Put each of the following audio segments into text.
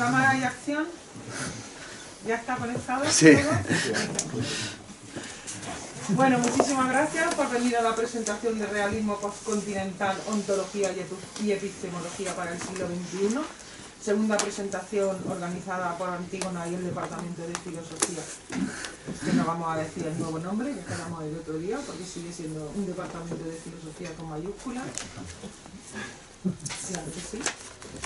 Cámara y acción. ¿Ya está conectado? Sí. ¿Todo? Bueno, muchísimas gracias por venir a la presentación de Realismo Postcontinental, Ontología y Epistemología para el siglo XXI. Segunda presentación organizada por Antígona y el Departamento de Filosofía, que no vamos a decir el nuevo nombre, que esperamos el otro día, porque sigue siendo un Departamento de Filosofía con mayúsculas. Claro que sí.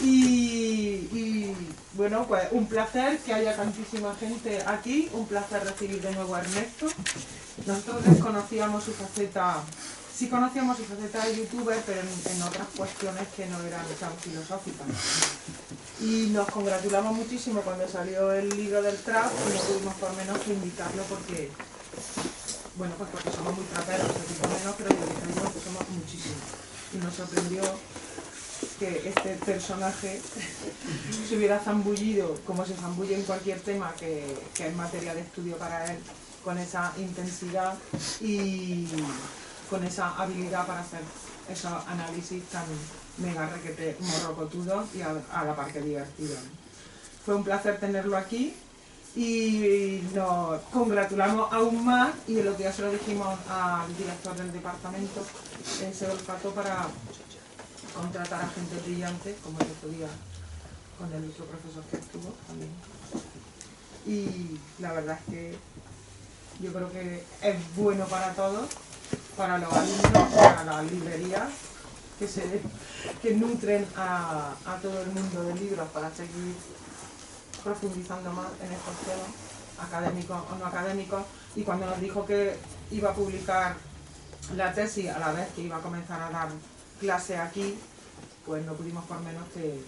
Y bueno, pues un placer que haya tantísima gente aquí, un placer recibir de nuevo a Ernesto. Nosotros desconocíamos su faceta, sí conocíamos su faceta de youtuber, pero en otras cuestiones que no eran tan filosóficas. Y nos congratulamos muchísimo cuando salió el libro del trap y no tuvimos por menos que invitarlo porque, bueno, pues porque somos muy traperos, aquí por menos, pero yo creo que somos muchísimos. Y nos sorprendió que este personaje se hubiera zambullido, como se zambulle en cualquier tema que es materia de estudio para él, con esa intensidad y con esa habilidad para hacer esos análisis tan mega requete morrocotudos y a la par que divertido. Fue un placer tenerlo aquí y nos congratulamos aún más, y el otro día se lo dijimos al director del departamento, se olfató para contratar a gente brillante, como el otro día con el otro profesor que estuvo también. Y la verdad es que yo creo que es bueno para todos, para los alumnos, para las librerías, que nutren a todo el mundo de libros para seguir profundizando más en estos temas, académicos o no académicos. Y cuando nos dijo que iba a publicar la tesis a la vez que iba a comenzar a dar clase aquí, pues no pudimos por menos que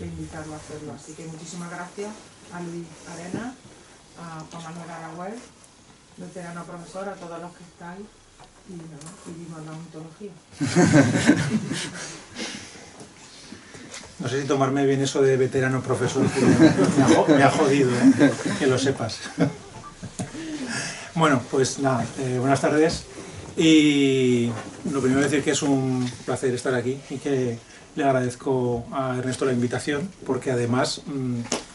invitarlo a hacerlo. Así que muchísimas gracias a Luis Arena, a Juan Manuel Aragüez, veterano profesor, a todos los que estáis, y nada, vivimos la ontología. No sé si tomarme bien eso de veterano profesor, me ha jodido, que lo sepas. Bueno, pues nada, buenas tardes. Y lo primero es decir que es un placer estar aquí y que le agradezco a Ernesto la invitación, porque además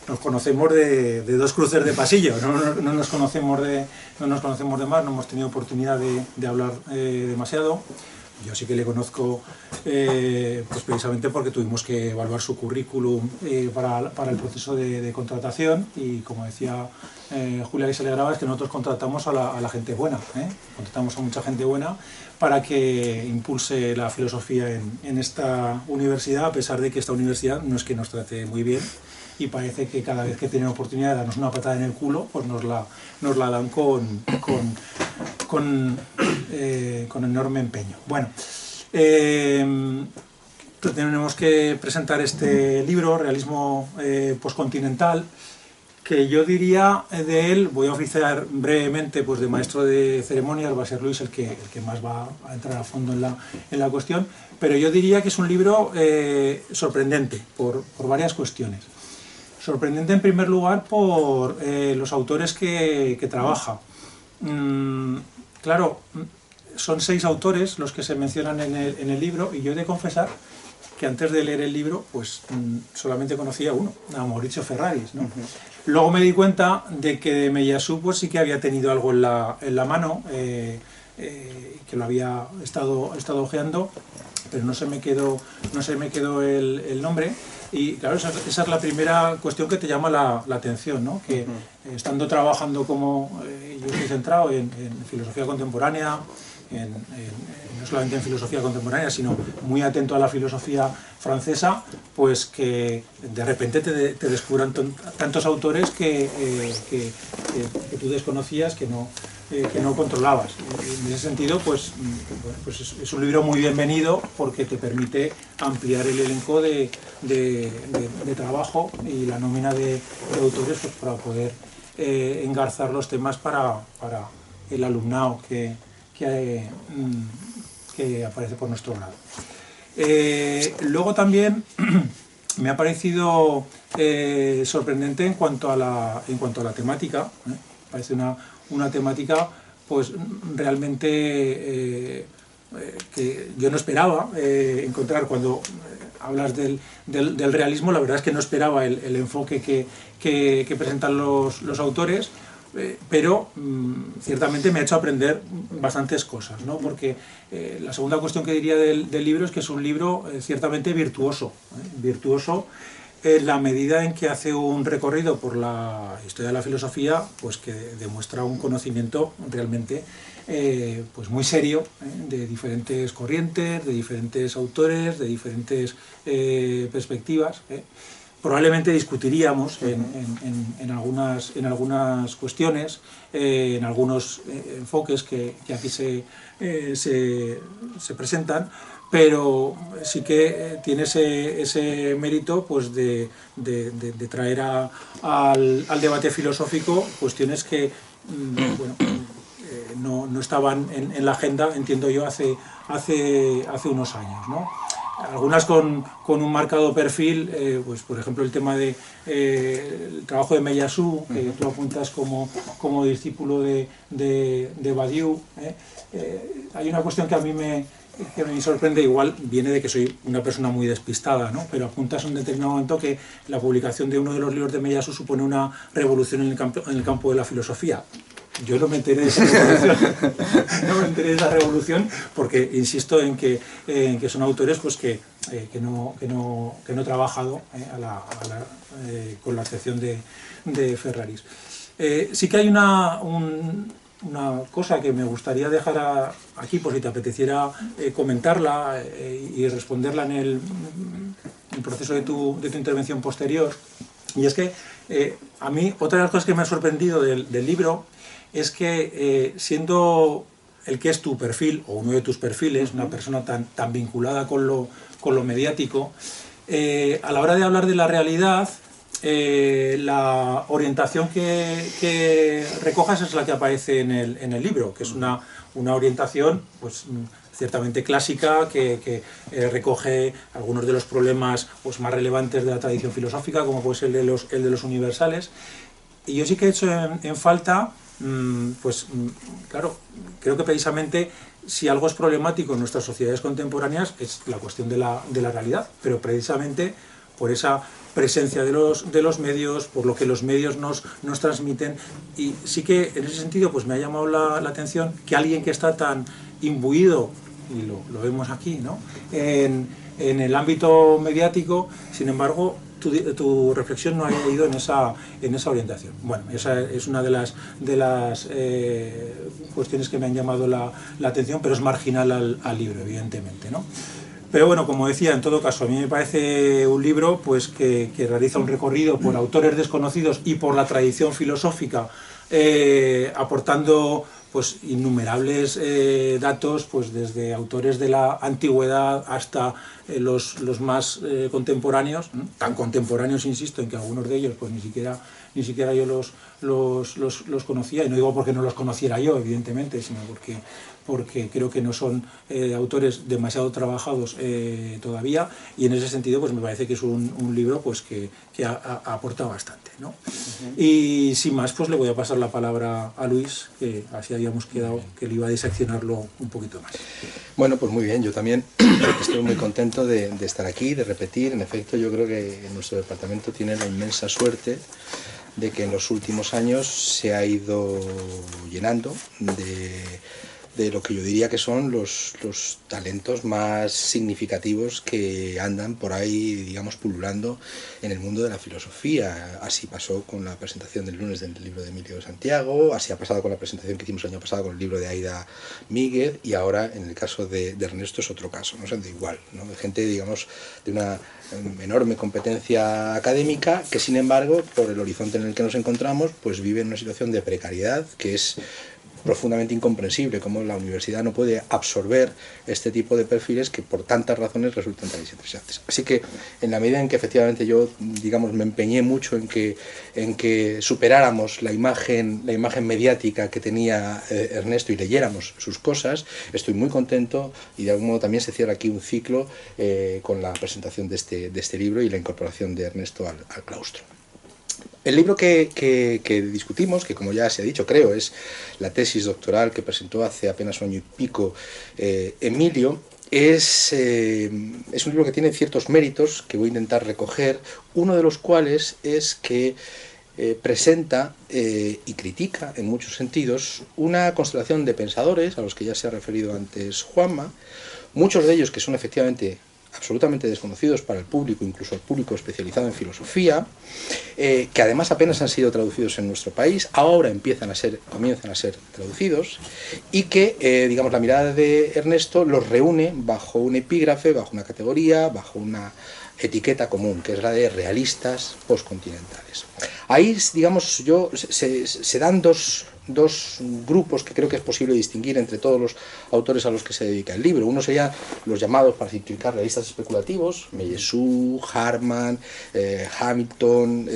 nos conocemos de dos cruces de pasillo, no nos conocemos de más, no hemos tenido oportunidad de hablar demasiado. Yo sí que le conozco pues precisamente porque tuvimos que evaluar su currículum para el proceso de contratación, y como decía Julia, que se alegraba, es que nosotros contratamos a la gente buena, contratamos a mucha gente buena para que impulse la filosofía en esta universidad, a pesar de que esta universidad no es que nos trate muy bien, y parece que cada vez que tienen oportunidad de darnos una patada en el culo, pues nos la dan con enorme empeño. Bueno, tenemos que presentar este libro, Realismo Postcontinental, que yo diría de él, voy a oficiar brevemente pues de maestro de ceremonias, va a ser Luis el que más va a entrar a fondo en la cuestión, pero yo diría que es un libro sorprendente por varias cuestiones. Sorprendente en primer lugar por los autores que trabaja. Claro, son 6 autores los que se mencionan en el libro, y yo he de confesar que antes de leer el libro pues solamente conocía uno, a Maurizio Ferraris, ¿no? Luego me di cuenta de que de Meillassoux pues sí que había tenido algo en la mano, que lo había estado ojeando, pero no se me quedó el nombre. Y claro, esa es la primera cuestión que te llama la atención, ¿no? Que estando trabajando como yo estoy centrado en filosofía contemporánea, no solamente en filosofía contemporánea, sino muy atento a la filosofía francesa, pues que de repente te descubran tantos autores que tú desconocías, que no controlabas. En ese sentido, pues es un libro muy bienvenido, porque te permite ampliar el elenco de trabajo y la nómina de autores, pues para poder engarzar los temas para el alumnado que aparece por nuestro lado. Luego también me ha parecido sorprendente en cuanto a la temática. Parece una temática pues realmente que yo no esperaba encontrar. Cuando hablas del realismo, la verdad es que no esperaba el enfoque que presentan los autores, pero ciertamente me ha hecho aprender bastantes cosas, ¿no? Porque la segunda cuestión que diría del libro es que es un libro ciertamente virtuoso, virtuoso en la medida en que hace un recorrido por la historia de la filosofía, pues que demuestra un conocimiento realmente pues muy serio, de diferentes corrientes, de diferentes autores, de diferentes perspectivas. Probablemente discutiríamos en algunas cuestiones, en algunos enfoques que aquí se presentan, pero sí que tiene ese mérito, pues de traer al debate filosófico cuestiones que bueno, no estaban en la agenda, entiendo yo, hace unos años, ¿no? Algunas con un marcado perfil, pues por ejemplo el tema de el trabajo de Meillassoux, que tú apuntas como discípulo de Badiou. Hay una cuestión que a mí me sorprende, igual viene de que soy una persona muy despistada, ¿no? Pero apuntas en un determinado momento que la publicación de uno de los libros de Meillassoux supone una revolución en el campo de la filosofía. Yo no me enteré de esa revolución, porque insisto en que son autores pues que no he trabajado con la excepción de Ferraris. Sí que hay una cosa que me gustaría dejar aquí, por si te apeteciera comentarla y responderla en el proceso de tu intervención posterior, y es que a mí otra de las cosas que me ha sorprendido del libro es que siendo el que es tu perfil, o uno de tus perfiles, una persona tan vinculada con lo mediático, a la hora de hablar de la realidad, la orientación que recojas es la que aparece en el libro, que es una orientación pues ciertamente clásica, que recoge algunos de los problemas pues, más relevantes de la tradición filosófica, como puede ser el de los universales. Y yo sí que he hecho en falta, claro, creo que precisamente si algo es problemático en nuestras sociedades contemporáneas es la cuestión de la realidad, pero precisamente por esa presencia de los medios, por lo que los medios nos transmiten, y sí que en ese sentido pues me ha llamado la atención que alguien que está tan imbuido, y lo vemos aquí, ¿no?, en el ámbito mediático, sin embargo, tu reflexión no haya ido en esa orientación. Bueno, esa es una de las cuestiones que me han llamado la atención, pero es marginal al libro, evidentemente, ¿no? Pero bueno, como decía, en todo caso, a mí me parece un libro pues, que realiza un recorrido por autores desconocidos y por la tradición filosófica, aportando pues, innumerables datos, pues, desde autores de la antigüedad hasta los más contemporáneos, tan contemporáneos, insisto, en que algunos de ellos pues, ni siquiera yo los conocía, y no digo porque no los conociera yo, evidentemente, sino porque creo que no son autores demasiado trabajados todavía, y en ese sentido pues me parece que es un libro pues que aporta bastante, ¿no? Y sin más pues le voy a pasar la palabra a Luis, que así habíamos quedado que le iba a diseccionarlo un poquito más. Bueno, pues muy bien, yo también estoy muy contento de estar aquí, de repetir. En efecto, yo creo que nuestro departamento tiene la inmensa suerte de que en los últimos años se ha ido llenando de lo que yo diría que son los talentos más significativos que andan por ahí, digamos, pululando en el mundo de la filosofía. Así pasó con la presentación del lunes del libro de Emilio de Santiago, así ha pasado con la presentación que hicimos el año pasado con el libro de Aida Míguez, y ahora en el caso de Ernesto es otro caso, ¿no? O sea, de igual, ¿no? De gente, digamos, de una enorme competencia académica que, sin embargo, por el horizonte en el que nos encontramos, pues vive en una situación de precariedad que es profundamente incomprensible, cómo la universidad no puede absorber este tipo de perfiles que por tantas razones resultan tan interesantes. Así que en la medida en que efectivamente yo, digamos, me empeñé mucho en que superáramos la imagen mediática que tenía Ernesto y leyéramos sus cosas, estoy muy contento, y de algún modo también se cierra aquí un ciclo con la presentación de este libro y la incorporación de Ernesto al claustro. El libro que discutimos, que como ya se ha dicho, creo, es la tesis doctoral que presentó hace apenas un año y pico Emilio, es un libro que tiene ciertos méritos que voy a intentar recoger, uno de los cuales es que presenta y critica en muchos sentidos una constelación de pensadores a los que ya se ha referido antes Juanma, muchos de ellos que son efectivamente absolutamente desconocidos para el público, incluso el público especializado en filosofía, que además apenas han sido traducidos en nuestro país, ahora comienzan a ser traducidos, y que, digamos, la mirada de Ernesto los reúne bajo un epígrafe, bajo una categoría, bajo una etiqueta común, que es la de realistas postcontinentales. Ahí, digamos, se dan dos grupos que creo que es posible distinguir entre todos los autores a los que se dedica el libro. Uno sería los llamados, para simplificar, realistas especulativos, Mellesu, Harman, Hamilton,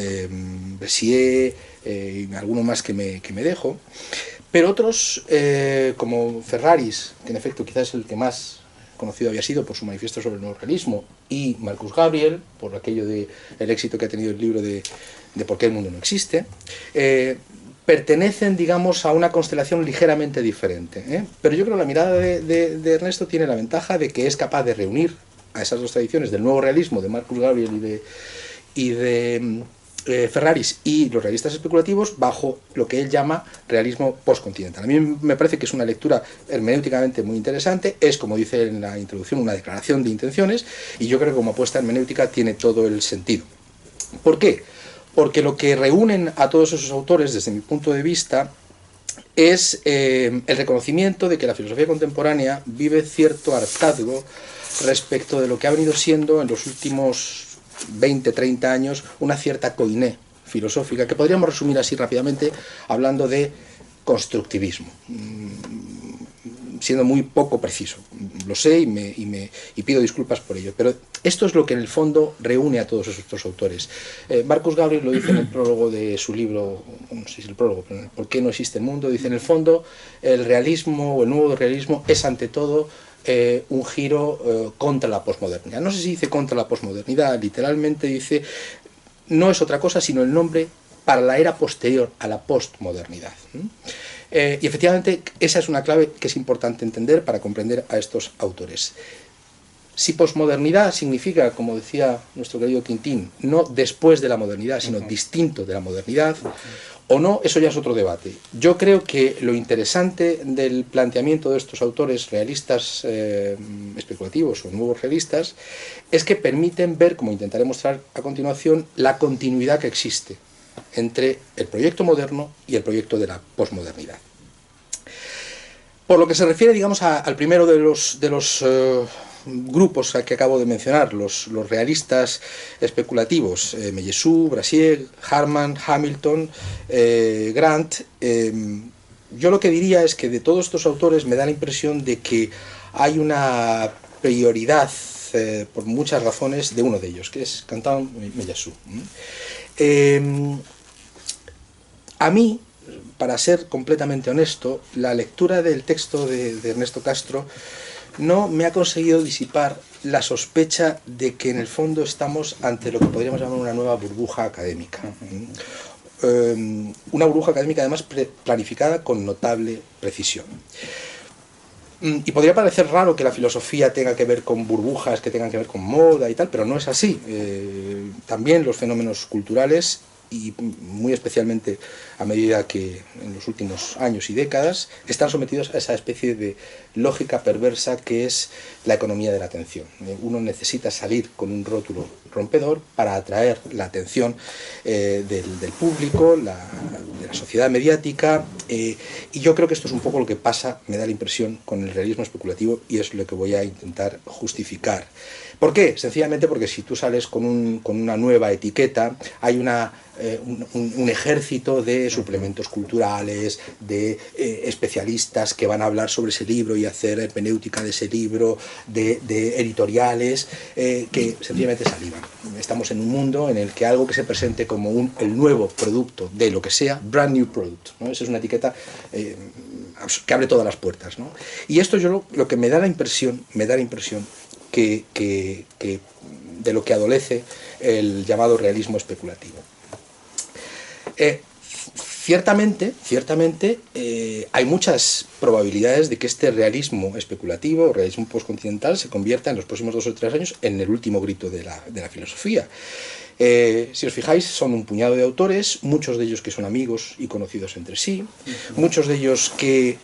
Bessier, y alguno más que me dejo. Pero otros, como Ferraris, que en efecto quizás es el que más conocido había sido por su manifiesto sobre el nuevo realismo, y Marcus Gabriel, por aquello del éxito que ha tenido el libro de Por qué el mundo no existe, pertenecen, digamos, a una constelación ligeramente diferente, ¿eh? Pero yo creo que la mirada de Ernesto tiene la ventaja de que es capaz de reunir a esas dos tradiciones del nuevo realismo de Marcus Gabriel y de Ferraris y los realistas especulativos bajo lo que él llama realismo postcontinental. A mí me parece que es una lectura hermenéuticamente muy interesante, es, como dice en la introducción, una declaración de intenciones, y yo creo que como apuesta hermenéutica tiene todo el sentido. ¿Por qué? Porque lo que reúnen a todos esos autores, desde mi punto de vista, es el reconocimiento de que la filosofía contemporánea vive cierto hartazgo respecto de lo que ha venido siendo en los últimos 20, 30 años una cierta coiné filosófica, que podríamos resumir así rápidamente hablando de constructivismo, siendo muy poco preciso. Lo sé y pido disculpas por ello, pero esto es lo que en el fondo reúne a todos estos autores. Marcus Gabriel lo dice en el prólogo de su libro, no sé si es el prólogo, pero ¿por qué no existe el mundo? Dice, en el fondo, el realismo o el nuevo realismo es ante todo un giro contra la posmodernidad. No sé si dice contra la posmodernidad, literalmente dice, no es otra cosa sino el nombre para la era posterior a la postmodernidad. Y efectivamente esa es una clave que es importante entender para comprender a estos autores. Si posmodernidad significa, como decía nuestro querido Quintín, no después de la modernidad, sino distinto de la modernidad, o no, eso ya es otro debate. Yo creo que lo interesante del planteamiento de estos autores realistas especulativos o nuevos realistas es que permiten ver, como intentaré mostrar a continuación, la continuidad que existe entre el proyecto moderno y el proyecto de la posmodernidad. Por lo que se refiere, digamos, al primero de los grupos que acabo de mencionar, los realistas especulativos, Mellesu, Brassier, Harman, Hamilton, Grant, yo lo que diría es que de todos estos autores me da la impresión de que hay una prioridad, por muchas razones, de uno de ellos, que es Quentin Mellesu. A mí, para ser completamente honesto, la lectura del texto de Ernesto Castro no me ha conseguido disipar la sospecha de que en el fondo estamos ante lo que podríamos llamar una nueva burbuja académica. Una burbuja académica además planificada con notable precisión. Y podría parecer raro que la filosofía tenga que ver con burbujas, que tengan que ver con moda y tal, pero no es así. También los fenómenos culturales, y muy especialmente a medida que en los últimos años y décadas, están sometidos a esa especie de lógica perversa que es la economía de la atención. Uno necesita salir con un rótulo rompedor para atraer la atención del público, de la sociedad mediática, y yo creo que esto es un poco lo que pasa, me da la impresión, con el realismo especulativo, y es lo que voy a intentar justificar. ¿Por qué? Sencillamente porque si tú sales con una nueva etiqueta, hay un ejército de suplementos culturales, de especialistas que van a hablar sobre ese libro y hacer hermenéutica de ese libro, de editoriales que sencillamente salivan. Estamos en un mundo en el que algo que se presente como el nuevo producto de lo que sea, brand new product, ¿no? Esa es una etiqueta que abre todas las puertas, ¿no? Y esto yo lo que me da la impresión que de lo que adolece el llamado realismo especulativo. ciertamente, hay muchas probabilidades de que este realismo especulativo, o realismo postcontinental, se convierta en los próximos 2 o 3 años en el último grito de la filosofía. Si os fijáis, son un puñado de autores, muchos de ellos que son amigos y conocidos entre sí, muchos de ellos que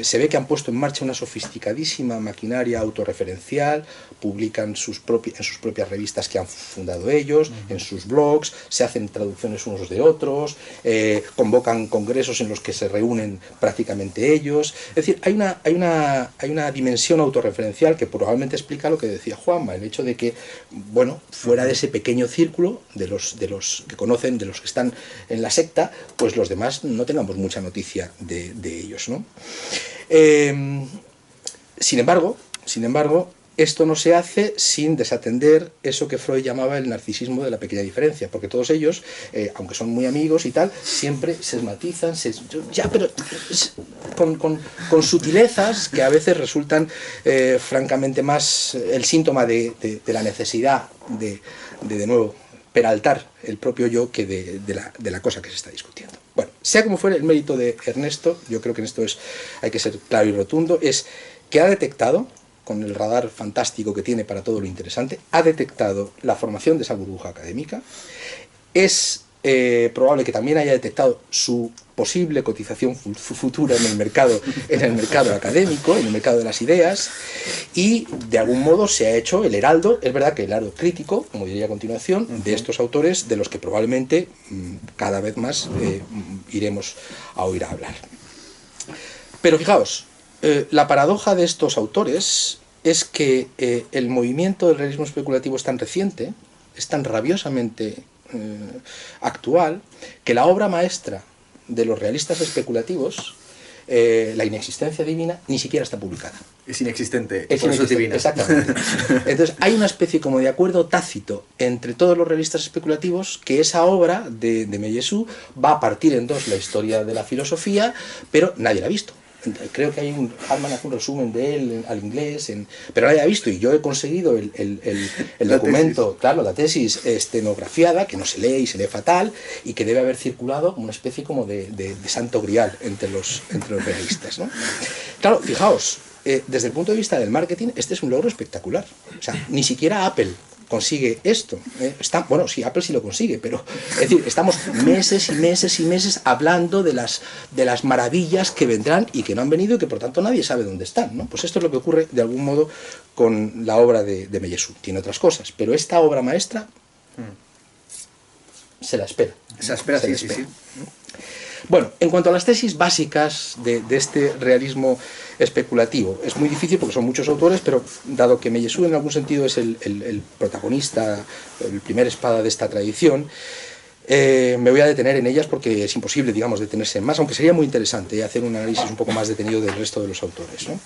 se ve que han puesto en marcha una sofisticadísima maquinaria autorreferencial, publican en sus propias revistas que han fundado ellos, en sus blogs, se hacen traducciones unos de otros, convocan congresos en los que se reúnen prácticamente ellos. Es decir, hay una dimensión autorreferencial que probablemente explica lo que decía Juanma, el hecho de que, bueno, fuera de ese pequeño círculo de los que conocen, de los que están en la secta, pues los demás no tengamos mucha noticia de ellos, ¿no? Sin embargo, esto no se hace sin desatender eso que Freud llamaba el narcisismo de la pequeña diferencia, porque todos ellos, aunque son muy amigos y tal, siempre se matizan, pero con sutilezas que a veces resultan francamente más el síntoma de la necesidad de nuevo, peraltar el propio yo que de la cosa que se está discutiendo. Bueno, sea como fuere, el mérito de Ernesto, yo creo que en esto hay que ser claro y rotundo, es que ha detectado, con el radar fantástico que tiene para todo lo interesante, ha detectado la formación de esa burbuja académica. Es probable que también haya detectado su posible cotización futura en el mercado académico, en el mercado de las ideas, y de algún modo se ha hecho el heraldo, es verdad que el heraldo crítico, como diría a continuación, de estos autores de los que probablemente cada vez más iremos a oír hablar. Pero fijaos, la paradoja de estos autores es que el movimiento del realismo especulativo es tan reciente, es tan rabiosamente actual, que la obra maestra de los realistas especulativos, la inexistencia divina, ni siquiera está publicada. Es inexistente, por eso es divina. Exactamente. Entonces hay una especie como de acuerdo tácito entre todos los realistas especulativos que esa obra de Meillassoux va a partir en dos la historia de la filosofía, pero nadie la ha visto. Creo que hay un resumen de él al inglés, pero nadie ha visto, y yo he conseguido el documento, tesis. Claro, la tesis estenografiada, que no se lee y se lee fatal, y que debe haber circulado como una especie como de santo grial entre los realistas, ¿no? Claro, fijaos, desde el punto de vista del marketing, este es un logro espectacular. O sea, ni siquiera Apple consigue esto. Bueno, sí, Apple sí lo consigue, pero es decir, estamos meses y meses y meses hablando de las maravillas que vendrán y que no han venido y que por tanto nadie sabe dónde están, ¿no? Pues esto es lo que ocurre de algún modo con la obra de Meillassoux. Tiene otras cosas, pero esta obra maestra se la espera. Se la espera, sí. Bueno, en cuanto a las tesis básicas de este realismo especulativo, es muy difícil porque son muchos autores, pero dado que Meillassoux en algún sentido es el protagonista, el primer espada de esta tradición, me voy a detener en ellas porque es imposible, digamos, detenerse en más, aunque sería muy interesante hacer un análisis un poco más detenido del resto de los autores, ¿no?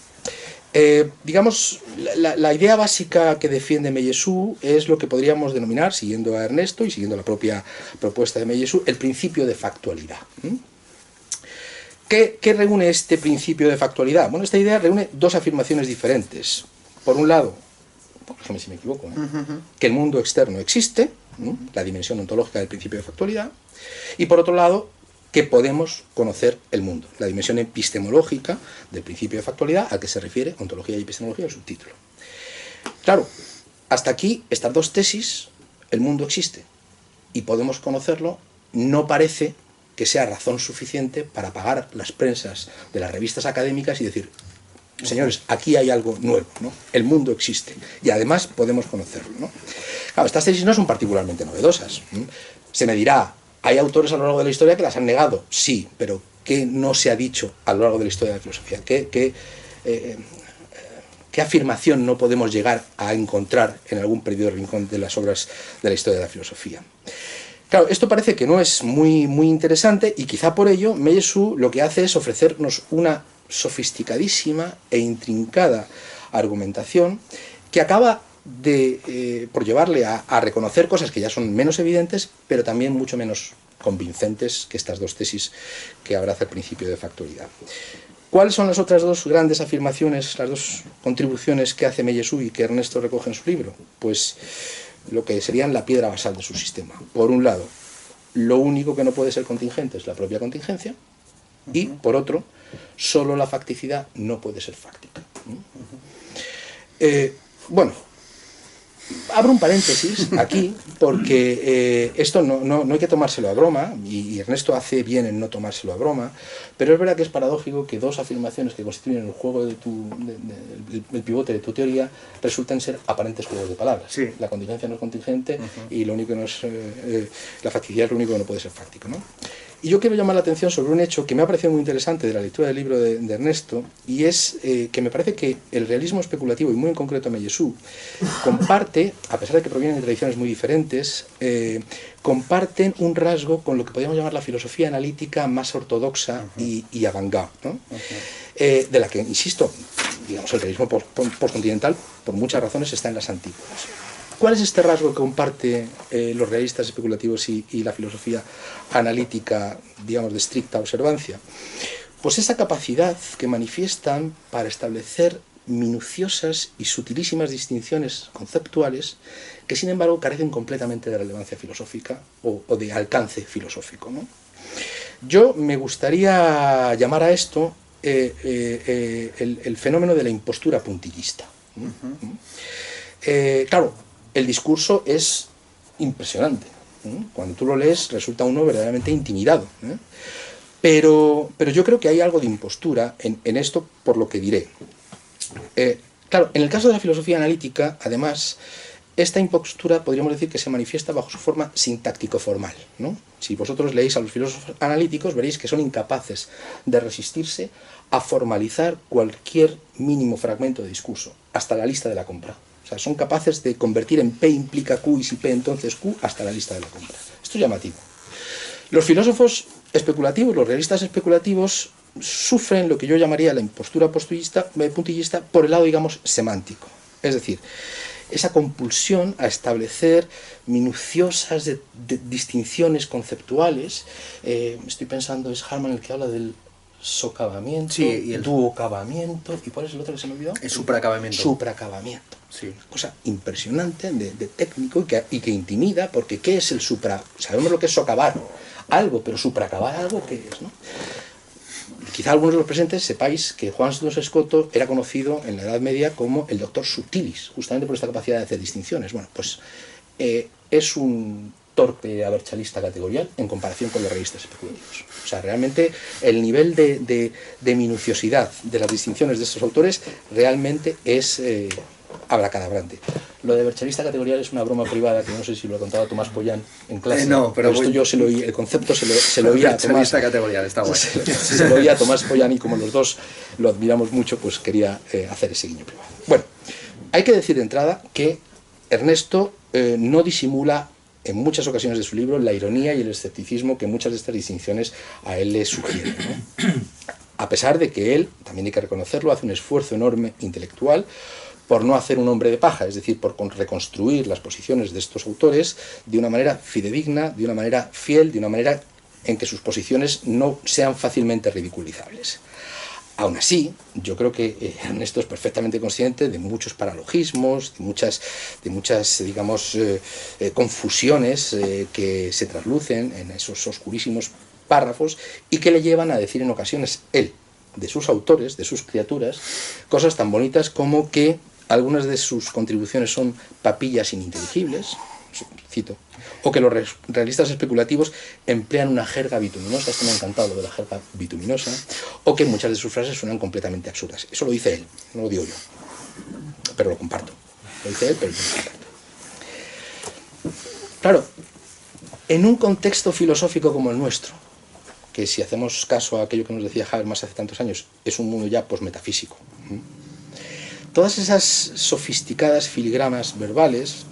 Digamos, la idea básica que defiende Meillassoux es lo que podríamos denominar, siguiendo a Ernesto y siguiendo la propia propuesta de Meillassoux, el principio de factualidad. ¿Qué reúne este principio de factualidad? Bueno, esta idea reúne dos afirmaciones diferentes. Por un lado, déjame si me equivoco, que el mundo externo existe, la dimensión ontológica del principio de factualidad, y por otro lado, que podemos conocer el mundo, la dimensión epistemológica del principio de factualidad al que se refiere ontología y epistemología el subtítulo. Claro, hasta aquí, estas dos tesis, el mundo existe y podemos conocerlo, no parece que sea razón suficiente para apagar las prensas de las revistas académicas y decir, señores, aquí hay algo nuevo, ¿no? El mundo existe y además podemos conocerlo, ¿no? Claro, estas tesis no son particularmente novedosas. Se me dirá, ¿hay autores a lo largo de la historia que las han negado? Sí, pero ¿qué no se ha dicho a lo largo de la historia de la filosofía? ¿Qué afirmación no podemos llegar a encontrar en algún perdido rincón de las obras de la historia de la filosofía? Claro, esto parece que no es muy interesante y quizá por ello Meillassoux lo que hace es ofrecernos una sofisticadísima e intrincada argumentación que acaba por llevarle a reconocer cosas que ya son menos evidentes, pero también mucho menos convincentes que estas dos tesis que abraza el principio de factualidad. ¿Cuáles son las otras dos grandes afirmaciones, las dos contribuciones que hace Meillassoux y que Ernesto recoge en su libro? Pues lo que serían la piedra basal de su sistema. Por un lado, lo único que no puede ser contingente es la propia contingencia, y por otro, solo la facticidad no puede ser fáctica. Bueno, abro un paréntesis aquí, porque esto no hay que tomárselo a broma, y Ernesto hace bien en no tomárselo a broma, pero es verdad que es paradójico que dos afirmaciones que constituyen el juego el pivote de tu teoría resulten ser aparentes juegos de palabras. Sí. La contingencia no es contingente y lo único que no es, la facticidad es lo único que no puede ser fáctico, ¿no? Y yo quiero llamar la atención sobre un hecho que me ha parecido muy interesante de la lectura del libro de Ernesto, y es que me parece que el realismo especulativo, y muy en concreto Meillassoux, comparte, a pesar de que provienen de tradiciones muy diferentes, comparten un rasgo con lo que podríamos llamar la filosofía analítica más ortodoxa y avant-garde, ¿no? De la que, insisto, digamos, el realismo postcontinental, por muchas razones, está en las antípodas. ¿Cuál es este rasgo que comparte los realistas especulativos y la filosofía analítica, digamos, de estricta observancia? Pues esa capacidad que manifiestan para establecer minuciosas y sutilísimas distinciones conceptuales que, sin embargo, carecen completamente de relevancia filosófica o de alcance filosófico, ¿no? Yo me gustaría llamar a esto el fenómeno de la impostura puntillista. Claro, el discurso es impresionante. Cuando tú lo lees resulta uno verdaderamente intimidado. Pero yo creo que hay algo de impostura en esto, por lo que diré. Claro, en el caso de la filosofía analítica, además, esta impostura podríamos decir que se manifiesta bajo su forma sintáctico-formal, ¿no? Si vosotros leéis a los filósofos analíticos, veréis que son incapaces de resistirse a formalizar cualquier mínimo fragmento de discurso, hasta la lista de la compra. O sea, son capaces de convertir en P implica Q y si P entonces Q hasta la lista de la compra. Esto es llamativo. Los filósofos especulativos, los realistas especulativos, sufren lo que yo llamaría la impostura puntillista por el lado, digamos, semántico. Es decir, esa compulsión a establecer minuciosas distinciones conceptuales. Estoy pensando, es Harman el que habla del socavamiento, sí, y el duocavamiento, ¿y cuál es el otro que se me olvidó? El supracabamiento. Supracabamiento. Sí. Una cosa impresionante de técnico y que intimida, porque ¿qué es el supra? Sabemos lo que es socavar algo, pero supracavar algo, ¿qué es, no? Quizá algunos de los presentes sepáis que Juan dos Escoto era conocido en la Edad Media como el doctor subtilis, justamente por esta capacidad de hacer distinciones. Bueno, pues es un torpe aberchalista categorial en comparación con los realistas especulativos. O sea, realmente el nivel de minuciosidad de las distinciones de estos autores realmente es abracadabrante. Lo de aberchalista categorial es una broma privada que no sé si lo ha contado Tomás Pollán en clase. No, pero esto yo se lo oí, el concepto se lo oía a Tomás. Categorial, está bueno. Se lo oía a Tomás Pollán y como los dos lo admiramos mucho, pues quería hacer ese guiño privado. Bueno, hay que decir de entrada que Ernesto no disimula en muchas ocasiones de su libro la ironía y el escepticismo que muchas de estas distinciones a él le sugieren, ¿no? A pesar de que él, también hay que reconocerlo, hace un esfuerzo enorme intelectual por no hacer un hombre de paja, es decir, por reconstruir las posiciones de estos autores de una manera fidedigna, de una manera fiel, de una manera en que sus posiciones no sean fácilmente ridiculizables. Aún así, yo creo que Ernesto es perfectamente consciente de muchos paralogismos, de muchas digamos, confusiones que se traslucen en esos oscurísimos párrafos y que le llevan a decir en ocasiones él, de sus autores, de sus criaturas, cosas tan bonitas como que algunas de sus contribuciones son papillas ininteligibles, cito, o que los realistas especulativos emplean una jerga bituminosa, esto me ha encantado lo de la jerga bituminosa, o que muchas de sus frases suenan completamente absurdas. Eso lo dice él, no lo digo yo, pero lo comparto. Lo dice él, pero yo lo comparto. Claro, en un contexto filosófico como el nuestro, que si hacemos caso a aquello que nos decía Habermas hace tantos años, es un mundo ya posmetafísico. Todas esas sofisticadas filigramas verbales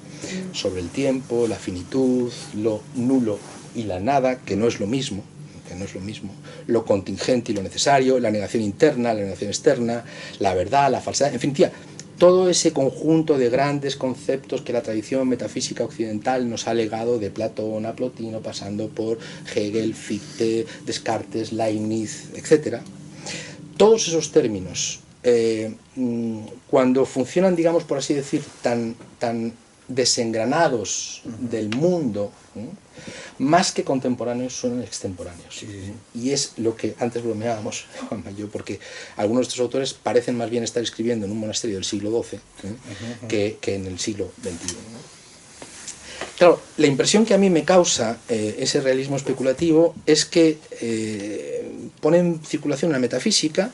sobre el tiempo, la finitud, lo nulo y la nada, que no es lo mismo, lo contingente y lo necesario, la negación interna, la negación externa, la verdad, la falsedad, en fin, tía, todo ese conjunto de grandes conceptos que la tradición metafísica occidental nos ha legado de Platón a Plotino, pasando por Hegel, Fichte, Descartes, Leibniz, etc. Todos esos términos, cuando funcionan, digamos, por así decir, tan desengranados del mundo, más que contemporáneos, son extemporáneos. Sí, sí, sí. Y es lo que antes bromeábamos, Juanma y yo, porque algunos de estos autores parecen más bien estar escribiendo en un monasterio del siglo XII que en el siglo XXI, ¿no? Claro, la impresión que a mí me causa ese realismo especulativo es que pone en circulación una metafísica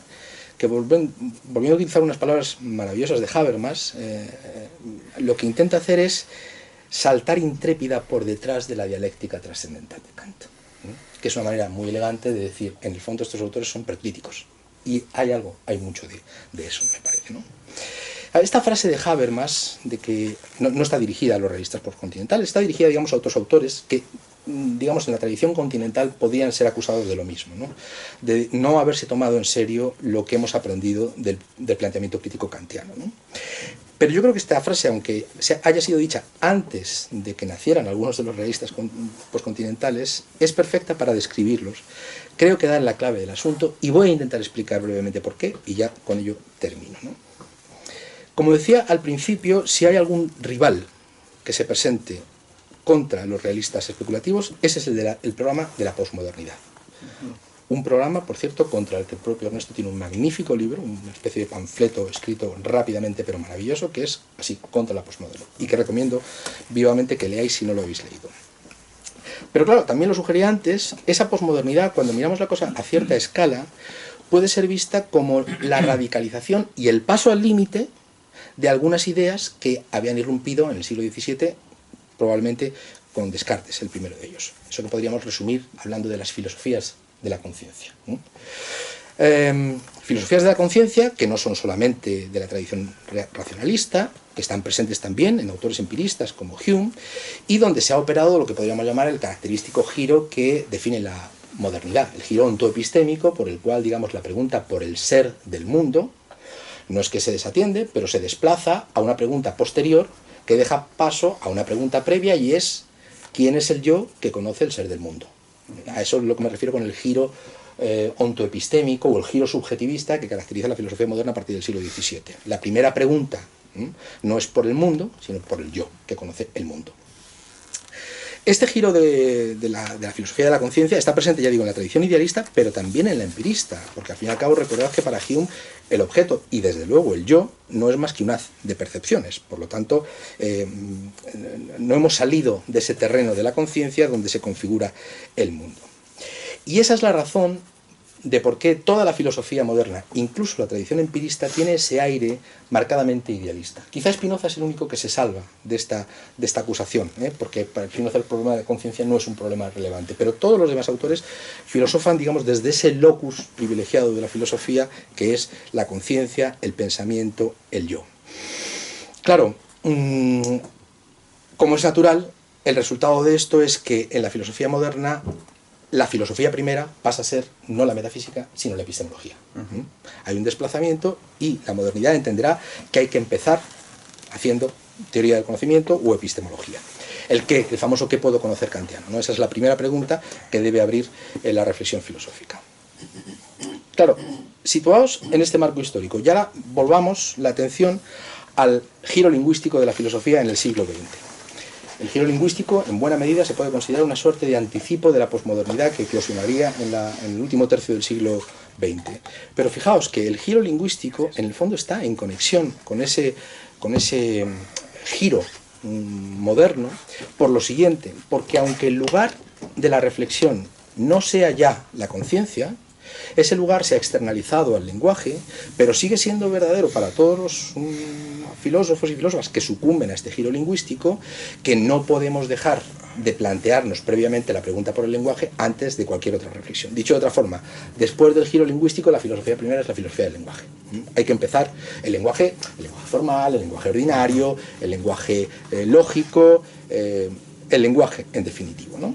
que, volviendo a utilizar unas palabras maravillosas de Habermas, lo que intenta hacer es saltar intrépida por detrás de la dialéctica trascendental de Kant, que es una manera muy elegante de decir, en el fondo estos autores son precríticos, y hay mucho de eso, me parece, ¿no? Esta frase de Habermas, de que no está dirigida a los realistas postcontinentales, está dirigida, digamos, a otros autores que, digamos, en la tradición continental podrían ser acusados de lo mismo, ¿no? De no haberse tomado en serio lo que hemos aprendido del planteamiento crítico kantiano, ¿no? Pero yo creo que esta frase, aunque haya sido dicha antes de que nacieran algunos de los realistas postcontinentales, es perfecta para describirlos. Creo que da la clave del asunto y voy a intentar explicar brevemente por qué, y ya con ello termino, ¿no? Como decía al principio, si hay algún rival que se presente contra los realistas especulativos, ese es el programa de la posmodernidad. Un programa, por cierto, contra el que el propio Ernesto tiene un magnífico libro, una especie de panfleto escrito rápidamente pero maravilloso, que es así, contra la posmodernidad, y que recomiendo vivamente que leáis si no lo habéis leído. Pero claro, también lo sugería antes, esa posmodernidad, cuando miramos la cosa a cierta escala, puede ser vista como la radicalización y el paso al límite de algunas ideas que habían irrumpido en el siglo XVII, probablemente con Descartes, el primero de ellos. Eso lo podríamos resumir hablando de las filosofías de la conciencia. Filosofías de la conciencia que no son solamente de la tradición racionalista, que están presentes también en autores empiristas como Hume, y donde se ha operado lo que podríamos llamar el característico giro que define la modernidad, el giro ontoepistémico, por el cual, digamos, la pregunta por el ser del mundo no es que se desatiende, pero se desplaza a una pregunta posterior que deja paso a una pregunta previa, y es ¿quién es el yo que conoce el ser del mundo? A eso es lo que me refiero con el giro ontoepistémico o el giro subjetivista que caracteriza la filosofía moderna a partir del siglo XVII. La primera pregunta no es por el mundo, sino por el yo que conoce el mundo. Este giro de la filosofía de la conciencia está presente, ya digo, en la tradición idealista, pero también en la empirista, porque al fin y al cabo recordad que para Hume el objeto, y desde luego el yo, no es más que un haz de percepciones. Por lo tanto, no hemos salido de ese terreno de la conciencia donde se configura el mundo. Y esa es la razón de por qué toda la filosofía moderna, incluso la tradición empirista, tiene ese aire marcadamente idealista. Quizá Spinoza es el único que se salva de esta acusación, porque para Spinoza el problema de conciencia no es un problema relevante, pero todos los demás autores filosofan, digamos, desde ese locus privilegiado de la filosofía, que es la conciencia, el pensamiento, el yo. Claro, como es natural, el resultado de esto es que en la filosofía moderna la filosofía primera pasa a ser no la metafísica, sino la epistemología. Hay un desplazamiento y la modernidad entenderá que hay que empezar haciendo teoría del conocimiento o epistemología. El famoso ¿qué puedo conocer kantiano? ¿No? Esa es la primera pregunta que debe abrir la reflexión filosófica. Claro, situados en este marco histórico, y ahora volvamos la atención al giro lingüístico de la filosofía en el siglo XX. El giro lingüístico, en buena medida, se puede considerar una suerte de anticipo de la posmodernidad que eclosionaría en el último tercio del siglo XX. Pero fijaos que el giro lingüístico, en el fondo, está en conexión con ese giro moderno por lo siguiente, porque aunque el lugar de la reflexión no sea ya la conciencia, ese lugar se ha externalizado al lenguaje, pero sigue siendo verdadero para todos los filósofos y filósofas que sucumben a este giro lingüístico, que no podemos dejar de plantearnos previamente la pregunta por el lenguaje antes de cualquier otra reflexión. Dicho de otra forma, después del giro lingüístico, la filosofía primera es la filosofía del lenguaje. Hay que empezar el lenguaje formal, el lenguaje ordinario, el lenguaje lógico, el lenguaje en definitivo, ¿no?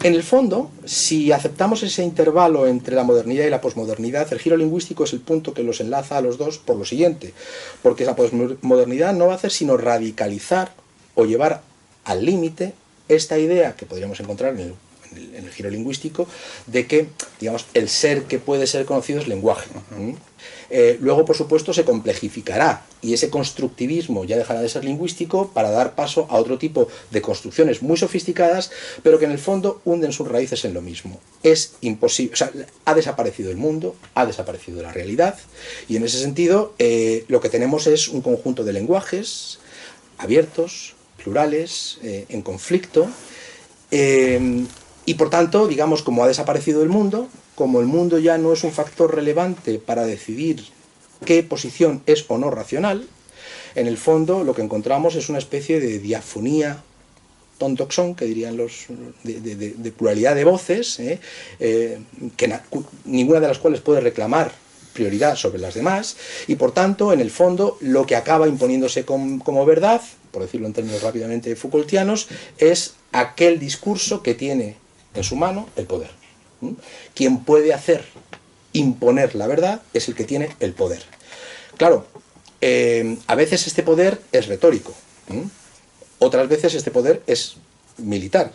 En el fondo, si aceptamos ese intervalo entre la modernidad y la posmodernidad, el giro lingüístico es el punto que los enlaza a los dos por lo siguiente, porque la posmodernidad no va a hacer sino radicalizar o llevar al límite esta idea que podríamos encontrar en en el giro lingüístico, de que, digamos, el ser que puede ser conocido es lenguaje. Luego, por supuesto, se complejificará y ese constructivismo ya dejará de ser lingüístico para dar paso a otro tipo de construcciones muy sofisticadas, pero que en el fondo hunden sus raíces en lo mismo. Es imposible, o sea, ha desaparecido el mundo, ha desaparecido la realidad, y en ese sentido lo que tenemos es un conjunto de lenguajes abiertos, plurales, en conflicto, y por tanto, digamos, como ha desaparecido el mundo, como el mundo ya no es un factor relevante para decidir qué posición es o no racional, en el fondo lo que encontramos es una especie de diafonía tontoxón, que dirían los de pluralidad de voces, ninguna de las cuales puede reclamar prioridad sobre las demás, y por tanto, en el fondo, lo que acaba imponiéndose como verdad, por decirlo en términos rápidamente Foucaultianos, es aquel discurso que tiene en su mano el poder. Quien puede hacer imponer la verdad es el que tiene el poder. Claro, a veces este poder es retórico, otras veces este poder es militar,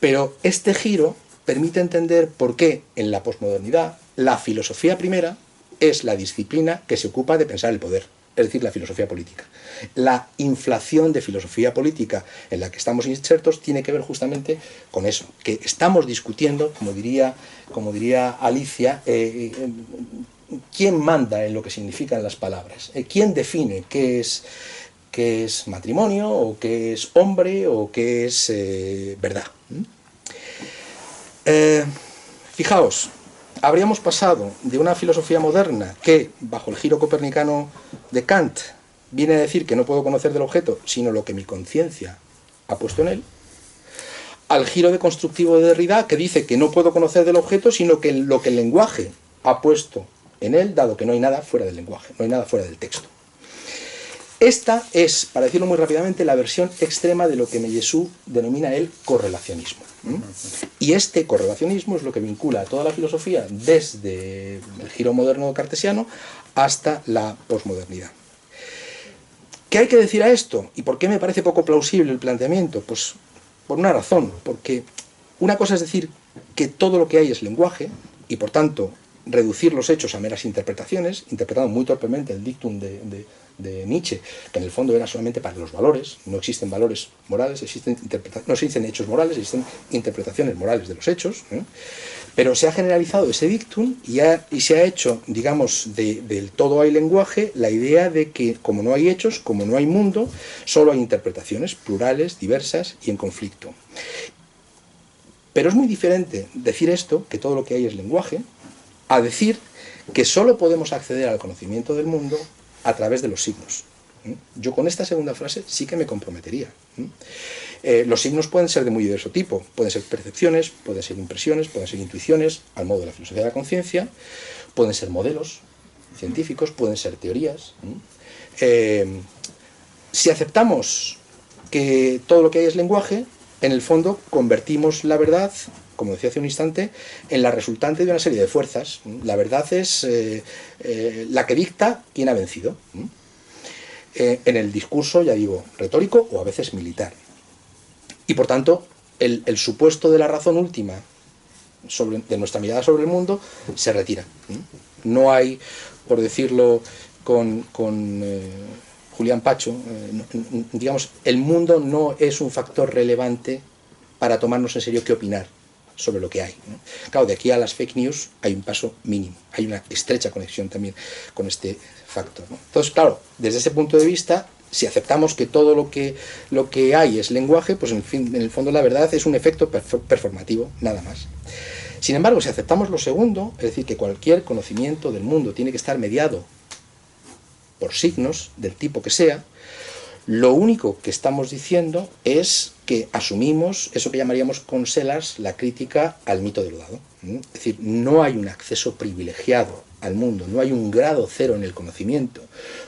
pero este giro permite entender por qué en la posmodernidad la filosofía primera es la disciplina que se ocupa de pensar el poder, es decir, la filosofía política. La inflación de filosofía política en la que estamos insertos tiene que ver justamente con eso, que estamos discutiendo, como diría Alicia, quién manda en lo que significan las palabras, quién define qué es matrimonio, o qué es hombre, o qué es verdad. Fijaos, habríamos pasado de una filosofía moderna que, bajo el giro copernicano de Kant, viene a decir que no puedo conocer del objeto, sino lo que mi conciencia ha puesto en él, al giro deconstructivo de Derrida, que dice que no puedo conocer del objeto, sino que lo que el lenguaje ha puesto en él, dado que no hay nada fuera del lenguaje, no hay nada fuera del texto. Esta es, para decirlo muy rápidamente, la versión extrema de lo que Mellesu denomina el correlacionismo. Y este correlacionismo es lo que vincula a toda la filosofía desde el giro moderno cartesiano hasta la posmodernidad. ¿Qué hay que decir a esto? ¿Y por qué me parece poco plausible el planteamiento? Pues por una razón, porque una cosa es decir que todo lo que hay es lenguaje, y por tanto reducir los hechos a meras interpretaciones, interpretando muy torpemente el dictum de Nietzsche, que en el fondo era solamente para los valores. No existen valores morales, no existen hechos morales, existen interpretaciones morales de los hechos, pero se ha generalizado ese dictum y se ha hecho, digamos, del todo hay lenguaje, la idea de que como no hay hechos, como no hay mundo, solo hay interpretaciones plurales, diversas y en conflicto. Pero es muy diferente decir esto, que todo lo que hay es lenguaje, a decir que solo podemos acceder al conocimiento del mundo a través de los signos. Yo con esta segunda frase sí que me comprometería. Los signos pueden ser de muy diverso tipo, pueden ser percepciones, pueden ser impresiones, pueden ser intuiciones, al modo de la filosofía de la conciencia, pueden ser modelos científicos, pueden ser teorías. Si aceptamos que todo lo que hay es lenguaje, en el fondo convertimos la verdad, como decía hace un instante, en la resultante de una serie de fuerzas. La verdad es la que dicta quién ha vencido. En el discurso, ya digo, retórico o a veces militar. Y por tanto, el supuesto de la razón última de nuestra mirada sobre el mundo se retira. No hay, por decirlo con Julián Pacho, digamos, el mundo no es un factor relevante para tomarnos en serio qué opinar sobre lo que hay. Claro, de aquí a las fake news hay un paso mínimo, hay una estrecha conexión también con este factor. Entonces, claro, desde ese punto de vista, si aceptamos que todo lo que hay es lenguaje, pues en el fondo la verdad es un efecto performativo, nada más. Sin embargo, si aceptamos lo segundo, es decir, que cualquier conocimiento del mundo tiene que estar mediado por signos del tipo que sea, lo único que estamos diciendo es que asumimos eso que llamaríamos con Sellars la crítica al mito del dado. Es decir, no hay un acceso privilegiado al mundo, no hay un grado cero en el conocimiento.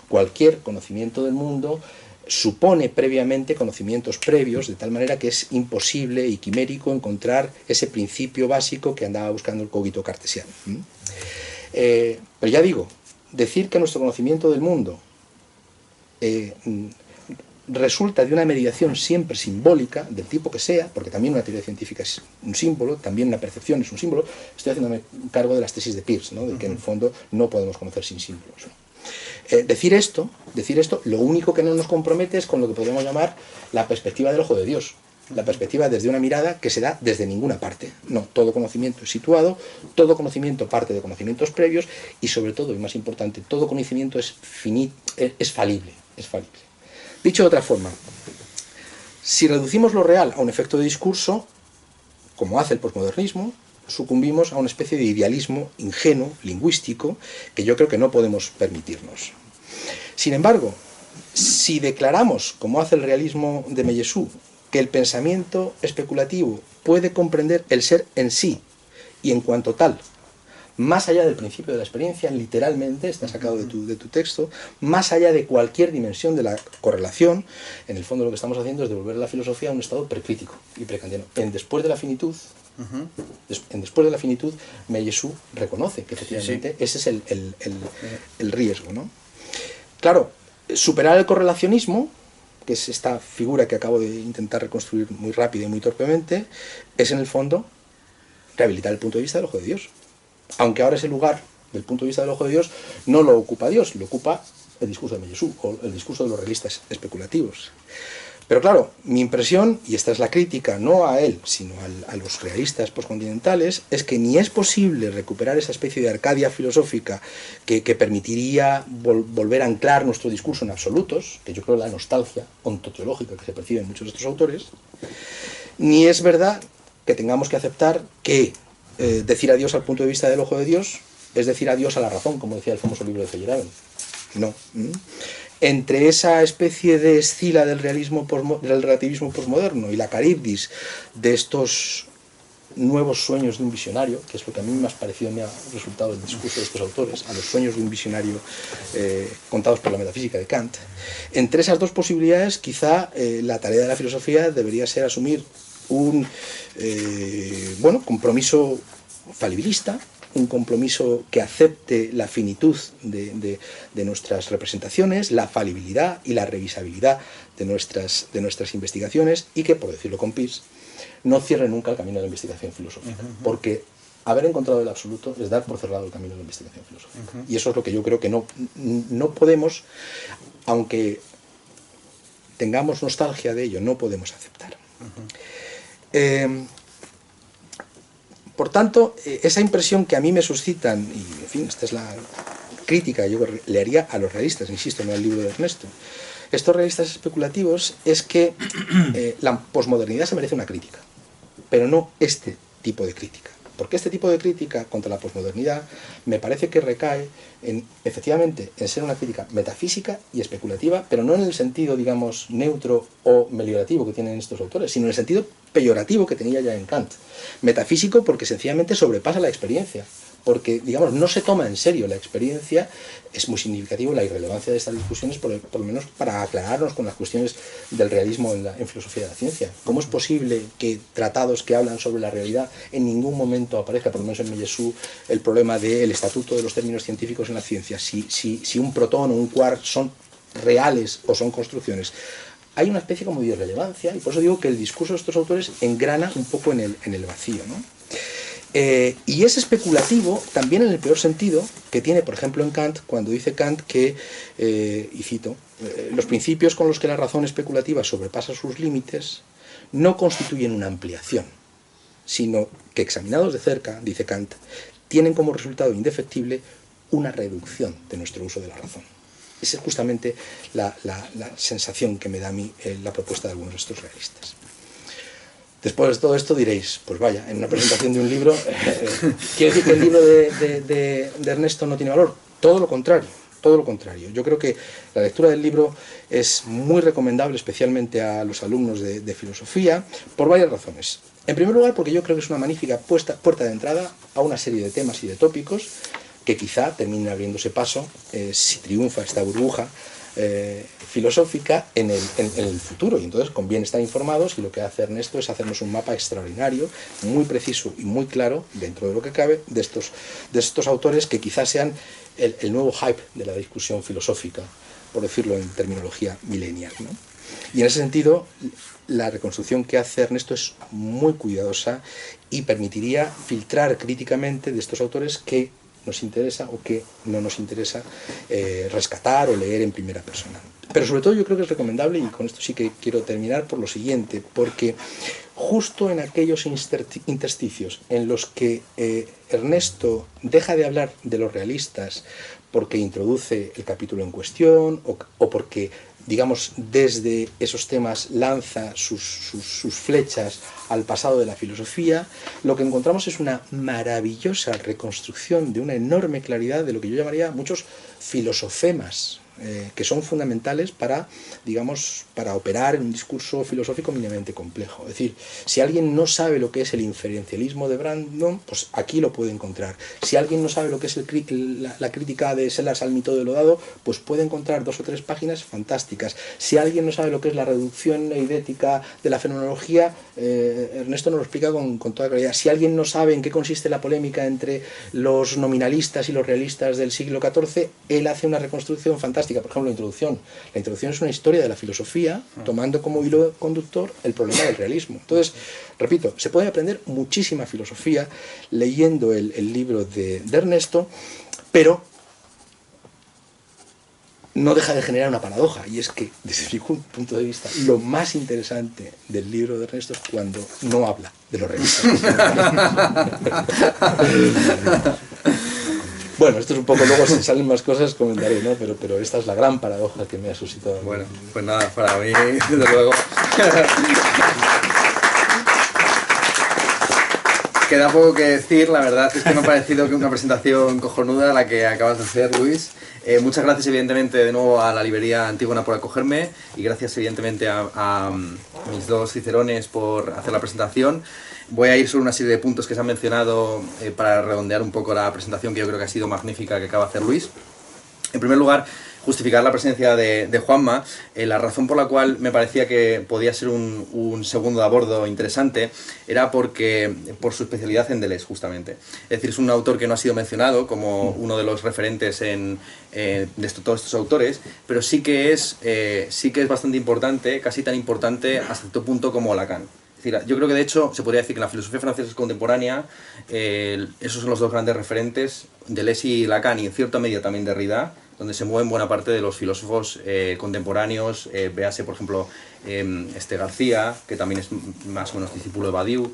Cualquier conocimiento del mundo supone previamente conocimientos previos, de tal manera que es imposible y quimérico encontrar ese principio básico que andaba buscando el cogito cartesiano. Pero ya digo, decir que nuestro conocimiento del mundo resulta de una mediación siempre simbólica, del tipo que sea, porque también una teoría científica es un símbolo, también una percepción es un símbolo. Estoy haciéndome cargo de las tesis de Peirce, ¿no? De que en el fondo no podemos conocer sin símbolos, ¿no? Decir esto, lo único que no nos compromete es con lo que podemos llamar la perspectiva del ojo de Dios. La perspectiva desde una mirada que se da desde ninguna parte. No, todo conocimiento es situado, todo conocimiento parte de conocimientos previos y sobre todo, y más importante, todo conocimiento es falible, es falible. Dicho de otra forma, si reducimos lo real a un efecto de discurso, como hace el posmodernismo, sucumbimos a una especie de idealismo ingenuo, lingüístico, que yo creo que no podemos permitirnos. Sin embargo, si declaramos, como hace el realismo de Mellesú, que el pensamiento especulativo puede comprender el ser en sí y en cuanto tal, más allá del principio de la experiencia, literalmente, está sacado de tu texto, más allá de cualquier dimensión de la correlación, en el fondo lo que estamos haciendo es devolver a la filosofía a un estado precrítico y prekantiano. Después de la finitud, Mellesú reconoce que efectivamente ese es el riesgo, ¿no? Claro, superar el correlacionismo, que es esta figura que acabo de intentar reconstruir muy rápido y muy torpemente, es en el fondo rehabilitar el punto de vista del ojo de Dios. Aunque ahora ese lugar del punto de vista del ojo de Dios no lo ocupa Dios, lo ocupa el discurso de Mellesú o el discurso de los realistas especulativos. Pero claro, mi impresión, y esta es la crítica no a él, sino a los realistas postcontinentales, es que ni es posible recuperar esa especie de arcadia filosófica que permitiría volver a anclar nuestro discurso en absolutos, que yo creo la nostalgia ontoteológica que se percibe en muchos de estos autores, ni es verdad que tengamos que aceptar que decir adiós al punto de vista del ojo de Dios es decir adiós a la razón, como decía el famoso libro de Feyerabend. No. Entre esa especie de escila del relativismo posmoderno y la caribdis de estos nuevos sueños de un visionario, que es lo que a mí más parecido me ha resultado el discurso de estos autores, a los sueños de un visionario contados por la metafísica de Kant, entre esas dos posibilidades quizá la tarea de la filosofía debería ser asumir un compromiso falibilista, un compromiso que acepte la finitud de nuestras representaciones, la falibilidad y la revisabilidad de nuestras investigaciones y que, por decirlo con Peirce, no cierre nunca el camino de la investigación filosófica, porque haber encontrado el absoluto es dar por cerrado el camino de la investigación filosófica. Y eso es lo que yo creo que no podemos, aunque tengamos nostalgia de ello, no podemos aceptar. Por tanto, esa impresión que a mí me suscitan, y en fin, esta es la crítica que yo le haría a los realistas, insisto, no al libro de Ernesto, estos realistas especulativos, es que la posmodernidad se merece una crítica, pero no este tipo de crítica. Porque este tipo de crítica contra la posmodernidad me parece que recae efectivamente en ser una crítica metafísica y especulativa, pero no en el sentido, digamos, neutro o meliorativo que tienen estos autores, sino en el sentido peyorativo que tenía ya en Kant. Metafísico porque sencillamente sobrepasa la experiencia, porque, digamos, no se toma en serio la experiencia. Es muy significativo la irrelevancia de estas discusiones, por lo menos para aclararnos con las cuestiones del realismo en filosofía de la ciencia. ¿Cómo es posible que tratados que hablan sobre la realidad en ningún momento aparezca, por lo menos en Mellesú, el problema del estatuto de los términos científicos en la ciencia? Si un protón o un quark son reales o son construcciones. Hay una especie como de irrelevancia, y por eso digo que el discurso de estos autores engrana un poco en el vacío, ¿no? Y es especulativo también en el peor sentido que tiene, por ejemplo, en Kant, cuando dice Kant que, y cito, los principios con los que la razón especulativa sobrepasa sus límites no constituyen una ampliación, sino que examinados de cerca, dice Kant, tienen como resultado indefectible una reducción de nuestro uso de la razón. Esa es justamente la sensación que me da a mí la propuesta de algunos de estos realistas. Después de todo esto diréis, pues vaya, en una presentación de un libro, ¿quiere decir que el libro de Ernesto no tiene valor? Todo lo contrario, todo lo contrario. Yo creo que la lectura del libro es muy recomendable, especialmente a los alumnos de filosofía, por varias razones. En primer lugar, porque yo creo que es una magnífica puerta de entrada a una serie de temas y de tópicos que quizá terminen abriéndose paso, si triunfa esta burbuja filosófica en el futuro, y entonces conviene estar informados, y lo que hace Ernesto es hacernos un mapa extraordinario, muy preciso y muy claro, dentro de lo que cabe, de estos autores que quizás sean el nuevo hype de la discusión filosófica, por decirlo en terminología millennial, ¿no? Y en ese sentido, la reconstrucción que hace Ernesto es muy cuidadosa y permitiría filtrar críticamente de estos autores que nos interesa o que no nos interesa rescatar o leer en primera persona. Pero sobre todo yo creo que es recomendable, y con esto sí que quiero terminar, por lo siguiente, porque justo en aquellos intersticios en los que Ernesto deja de hablar de los realistas porque introduce el capítulo en cuestión o porque, digamos, desde esos temas lanza sus flechas al pasado de la filosofía, lo que encontramos es una maravillosa reconstrucción de una enorme claridad de lo que yo llamaría muchos filosofemas, que son fundamentales para, digamos, para operar en un discurso filosófico mínimamente complejo. Es decir, si alguien no sabe lo que es el inferencialismo de Brandon, pues aquí lo puede encontrar. Si alguien no sabe lo que es la crítica de Sellars al mito de lo dado, pues puede encontrar 2 o 3 páginas fantásticas. Si alguien no sabe lo que es la reducción eidética de la fenomenología, Ernesto nos lo explica con toda claridad. Si alguien no sabe en qué consiste la polémica entre los nominalistas y los realistas del siglo XIV, él hace una reconstrucción fantástica. Por ejemplo, la introducción. La introducción es una historia de la filosofía, tomando como hilo conductor el problema del realismo. Entonces, repito, se puede aprender muchísima filosofía leyendo el libro de Ernesto, pero no deja de generar una paradoja, y es que, desde mi punto de vista, lo más interesante del libro de Ernesto es cuando no habla de los realistas. Bueno, esto es un poco, luego si salen más cosas comentaré, ¿no? Pero esta es la gran paradoja que me ha suscitado. Bueno, pues nada, para mí, desde luego. Queda poco que decir, la verdad es que me ha parecido que una presentación cojonuda la que acabas de hacer, Luis. Muchas gracias evidentemente de nuevo a la librería Antígona por acogerme y gracias evidentemente a mis 2 cicerones por hacer la presentación. Voy a ir sobre una serie de puntos que se han mencionado para redondear un poco la presentación que yo creo que ha sido magnífica que acaba de hacer Luis. En primer lugar, justificar la presencia de Juanma. La razón por la cual me parecía que podía ser un segundo de a bordo interesante era por su especialidad en Deleuze, justamente. Es decir, es un autor que no ha sido mencionado como uno de los referentes de todos estos autores, pero sí que es bastante importante, casi tan importante hasta cierto punto como Lacan. Es decir, yo creo que de hecho se podría decir que en la filosofía francesa contemporánea esos son los 2 grandes referentes, Deleuze y Lacan, y en cierta medida también Derrida, donde se mueven buena parte de los filósofos contemporáneos. Véase, por ejemplo, García, que también es más o menos discípulo de Badiou,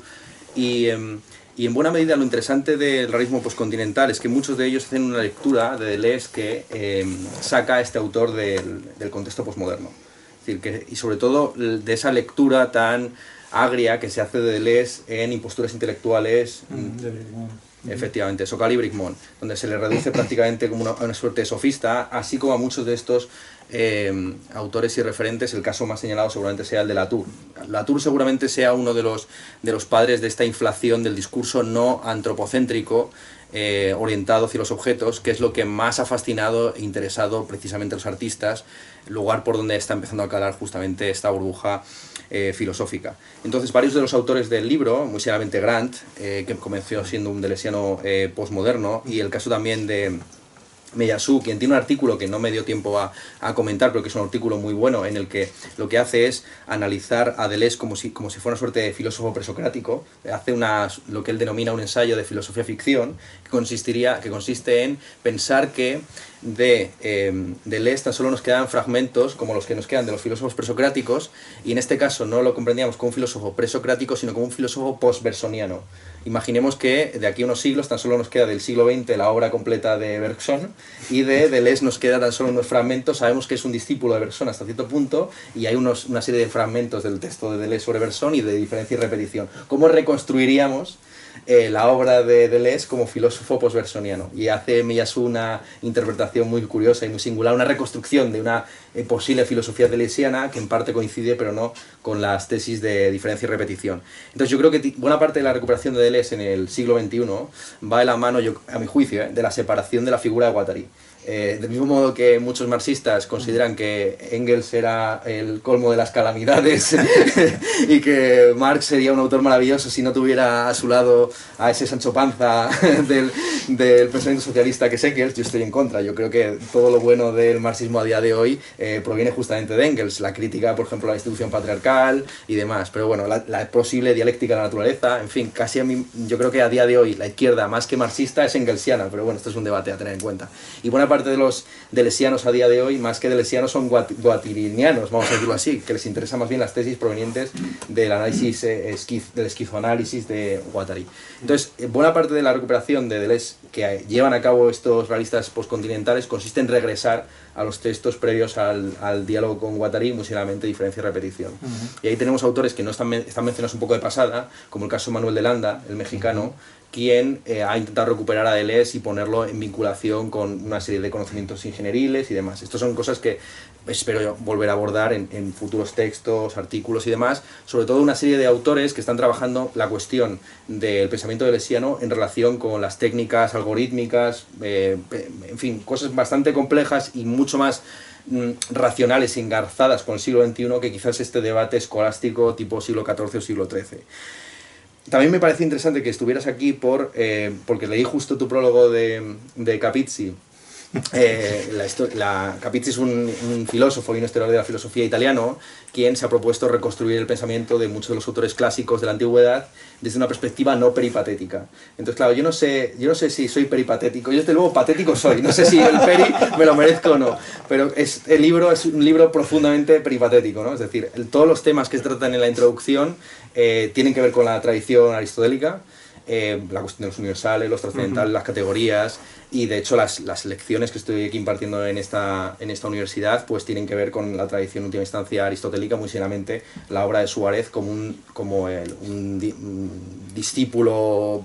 y en buena medida lo interesante del realismo postcontinental es que muchos de ellos hacen una lectura de Deleuze que saca a este autor del contexto postmoderno. Es decir, y sobre todo de esa lectura tan agria que se hace de Deleuze en Imposturas intelectuales, efectivamente, Sokal y Bricmont, donde se le reduce prácticamente como una suerte de sofista, así como a muchos de estos autores y referentes. El caso más señalado seguramente sea el de Latour. Latour seguramente sea uno de los padres de esta inflación del discurso no antropocéntrico, orientado hacia los objetos, que es lo que más ha fascinado e interesado precisamente a los artistas, lugar por donde está empezando a calar justamente esta burbuja filosófica. Entonces, varios de los autores del libro, muy seriamente Grant, que comenzó siendo un deleuziano postmoderno, y el caso también de Meillassoux, quien tiene un artículo que no me dio tiempo a comentar, pero que es un artículo muy bueno, en el que lo que hace es analizar a Deleuze como si fuera una suerte de filósofo presocrático. Hace lo que él denomina un ensayo de filosofía ficción, que consiste en pensar que de Deleuze tan solo nos quedan fragmentos como los que nos quedan de los filósofos presocráticos, y en este caso no lo comprendíamos como un filósofo presocrático, sino como un filósofo postbersoniano. Imaginemos que de aquí a unos siglos tan solo nos queda del siglo XX la obra completa de Bergson, y de Deleuze nos queda tan solo unos fragmentos. Sabemos que es un discípulo de Bergson hasta cierto punto, y hay una serie de fragmentos del texto de Deleuze sobre Bergson y de diferencia y repetición. ¿Cómo reconstruiríamos la obra de Deleuze como filósofo postbersoniano? Y hace Meillassoux una interpretación muy curiosa y muy singular, una reconstrucción de una posible filosofía deleuziana que en parte coincide pero no con las tesis de diferencia y repetición. Entonces yo creo que buena parte de la recuperación de Deleuze en el siglo XXI va de la mano, a mi juicio, de la separación de la figura de Guattari. Del mismo modo que muchos marxistas consideran que Engels era el colmo de las calamidades y que Marx sería un autor maravilloso si no tuviera a su lado a ese Sancho Panza del pensamiento socialista que es Engels, yo estoy en contra. Yo creo que todo lo bueno del marxismo a día de hoy proviene justamente de Engels, la crítica, por ejemplo, a la institución patriarcal y demás. Pero bueno, la posible dialéctica de la naturaleza, en fin, casi a mí, yo creo que a día de hoy la izquierda, más que marxista, es engelsiana, pero bueno, esto es un debate a tener en cuenta. Y buena parte de los deleuzianos a día de hoy, más que deleuzianos, son guattirinianos, vamos a decirlo así, que les interesan más bien las tesis provenientes del análisis del esquizoanálisis de Guattari. Entonces, buena parte de la recuperación de Deleuze que llevan a cabo estos realistas postcontinentales consiste en regresar a los textos previos al diálogo con Guattari, musicalmente diferencia y repetición. Y ahí tenemos autores que no están mencionados un poco de pasada, como el caso Manuel de Landa, el mexicano, quien ha intentado recuperar a Deleuze y ponerlo en vinculación con una serie de conocimientos ingenieriles y demás. Estas son cosas que espero volver a abordar en futuros textos, artículos y demás, sobre todo una serie de autores que están trabajando la cuestión del pensamiento deleuziano en relación con las técnicas algorítmicas, en fin, cosas bastante complejas y mucho más racionales y engarzadas con el siglo XXI que quizás este debate escolástico tipo siglo XIV o siglo XIII. También me parece interesante que estuvieras aquí porque leí justo tu prólogo de Capizzi. Capizzi es un filósofo y un historiador de la filosofía italiano quien se ha propuesto reconstruir el pensamiento de muchos de los autores clásicos de la antigüedad desde una perspectiva no peripatética. Entonces, claro, yo no sé si soy peripatético, yo desde luego patético soy, no sé si el peri me lo merezco o no, pero el libro es un libro profundamente peripatético, ¿no? Es decir, todos los temas que se tratan en la introducción tienen que ver con la tradición aristotélica, la cuestión de los universales, los trascendentales, las categorías, y de hecho las lecciones que estoy aquí impartiendo en esta universidad pues tienen que ver con la tradición en última instancia aristotélica, muy seriamente la obra de Suárez como un discípulo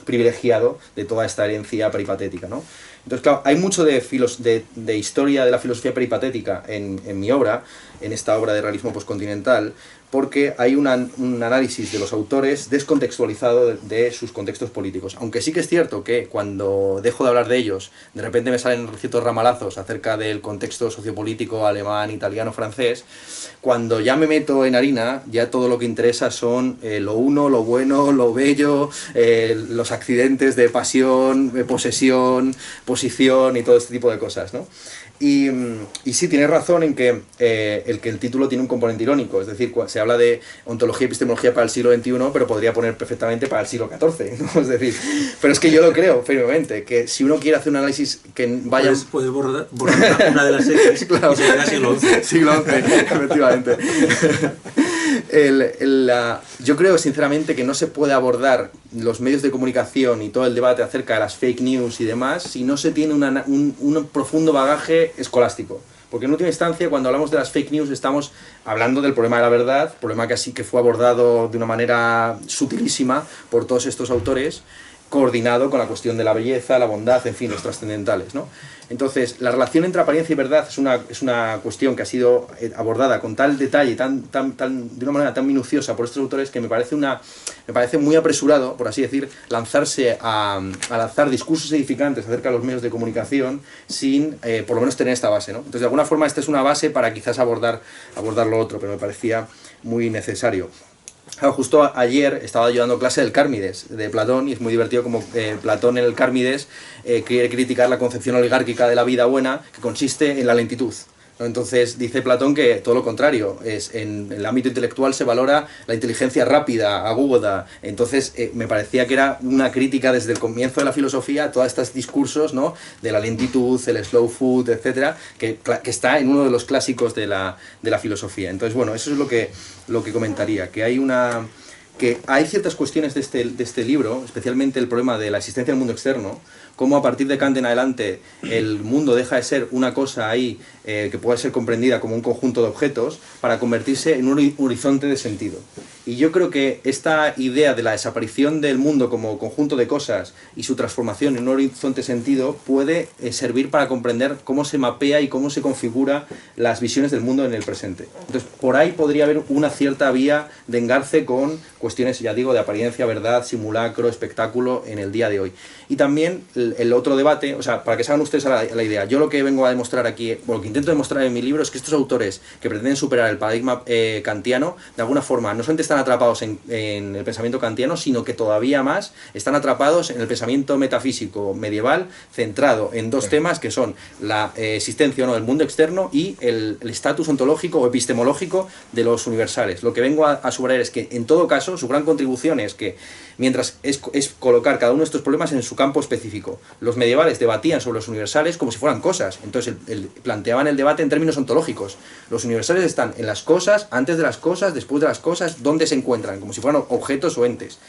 privilegiado de toda esta herencia peripatética, ¿no? Entonces, claro, hay mucho de historia de la filosofía peripatética en mi obra, en esta obra de realismo postcontinental, porque hay un análisis de los autores descontextualizado de sus contextos políticos. Aunque sí que es cierto que cuando dejo de hablar de ellos, de repente me salen ciertos ramalazos acerca del contexto sociopolítico alemán, italiano, francés. Cuando ya me meto en harina, ya todo lo que interesa son lo uno, lo bueno, lo bello, los accidentes de pasión, posesión, posición y todo este tipo de cosas, ¿no? Y sí, tienes razón en que el título tiene un componente irónico, es decir, se habla de ontología y epistemología para el siglo XXI, pero podría poner perfectamente para el siglo XIV, ¿no? Es decir, pero es que yo lo creo firmemente, que si uno quiere hacer un análisis que vaya... Puedes borrar una de las series claro, y se queda siglo XI. Siglo XI, efectivamente. Yo creo sinceramente que no se puede abordar los medios de comunicación y todo el debate acerca de las fake news y demás si no se tiene un profundo bagaje escolástico. Porque en última instancia, cuando hablamos de las fake news, estamos hablando del problema de la verdad, problema que así que fue abordado de una manera sutilísima por todos estos autores, coordinado con la cuestión de la belleza, la bondad, en fin, los trascendentales, ¿no? Entonces, la relación entre apariencia y verdad es una cuestión que ha sido abordada con tal detalle, de una manera tan minuciosa por estos autores que me parece muy apresurado, por así decir, lanzarse a lanzar discursos edificantes acerca de los medios de comunicación sin, por lo menos, tener esta base, ¿no? Entonces, de alguna forma, esta es una base para quizás abordar lo otro, pero me parecía muy necesario. Claro, justo ayer estaba yo dando clase del Cármides, de Platón, y es muy divertido como Platón en el Cármides quiere criticar la concepción oligárquica de la vida buena, que consiste en la lentitud, ¿no? Entonces dice Platón que todo lo contrario, en el ámbito intelectual se valora la inteligencia rápida, aguda. Entonces me parecía que era una crítica desde el comienzo de la filosofía a todos estos discursos, ¿no? De la lentitud, el slow food, etcétera, que está en uno de los clásicos de la filosofía. Entonces, bueno, eso es lo que comentaría, que hay ciertas cuestiones de este libro, especialmente el problema de la existencia del mundo externo, cómo a partir de Kant en adelante el mundo deja de ser una cosa ahí que puede ser comprendida como un conjunto de objetos para convertirse en un horizonte de sentido. Y yo creo que esta idea de la desaparición del mundo como conjunto de cosas y su transformación en un horizonte de sentido puede servir para comprender cómo se mapea y cómo se configura las visiones del mundo en el presente. Entonces, por ahí podría haber una cierta vía de engarce con cuestiones, ya digo, de apariencia, verdad, simulacro, espectáculo en el día de hoy. Y también el otro debate, o sea, para que se hagan ustedes a la idea, yo lo que vengo a demostrar aquí, o lo que intento demostrar en mi libro, es que estos autores que pretenden superar el paradigma kantiano, de alguna forma, no solamente están atrapados en el pensamiento kantiano, sino que todavía más están atrapados en el pensamiento metafísico medieval, centrado en dos temas que son la existencia o no del mundo externo y el estatus ontológico o epistemológico de los universales. Lo que vengo a subrayar es que, en todo caso, su gran contribución es que, mientras es colocar cada uno de estos problemas en su campo específico. Los medievales debatían sobre los universales como si fueran cosas, entonces planteaban el debate en términos ontológicos. Los universales están en las cosas, antes de las cosas, después de las cosas, ¿dónde se encuentran? Como si fueran objetos o entes.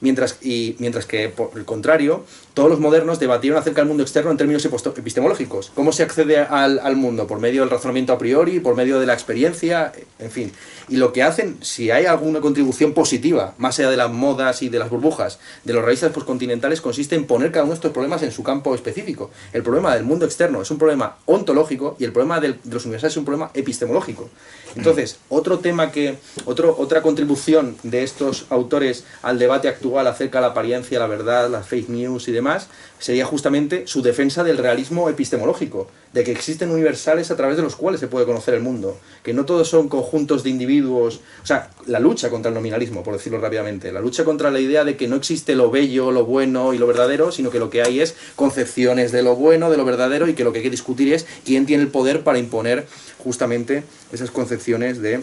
Mientras que, por el contrario, todos los modernos debatieron acerca del mundo externo en términos epistemológicos. ¿Cómo se accede al mundo? Por medio del razonamiento a priori, por medio de la experiencia, en fin. Y lo que hacen, si hay alguna contribución positiva, más allá de las modas y de las burbujas, de los realistas postcontinentales, consiste en poner cada uno de estos problemas en su campo específico. El problema del mundo externo es un problema ontológico y el problema de los universales es un problema epistemológico. Entonces, otra contribución de estos autores al debate actual acerca de la apariencia, la verdad, las fake news y demás, sería justamente su defensa del realismo epistemológico, de que existen universales a través de los cuales se puede conocer el mundo, que no todos son conjuntos de individuos, o sea, la lucha contra el nominalismo, por decirlo rápidamente, la lucha contra la idea de que no existe lo bello, lo bueno y lo verdadero, sino que lo que hay es concepciones de lo bueno, de lo verdadero, y que lo que hay que discutir es quién tiene el poder para imponer justamente esas concepciones de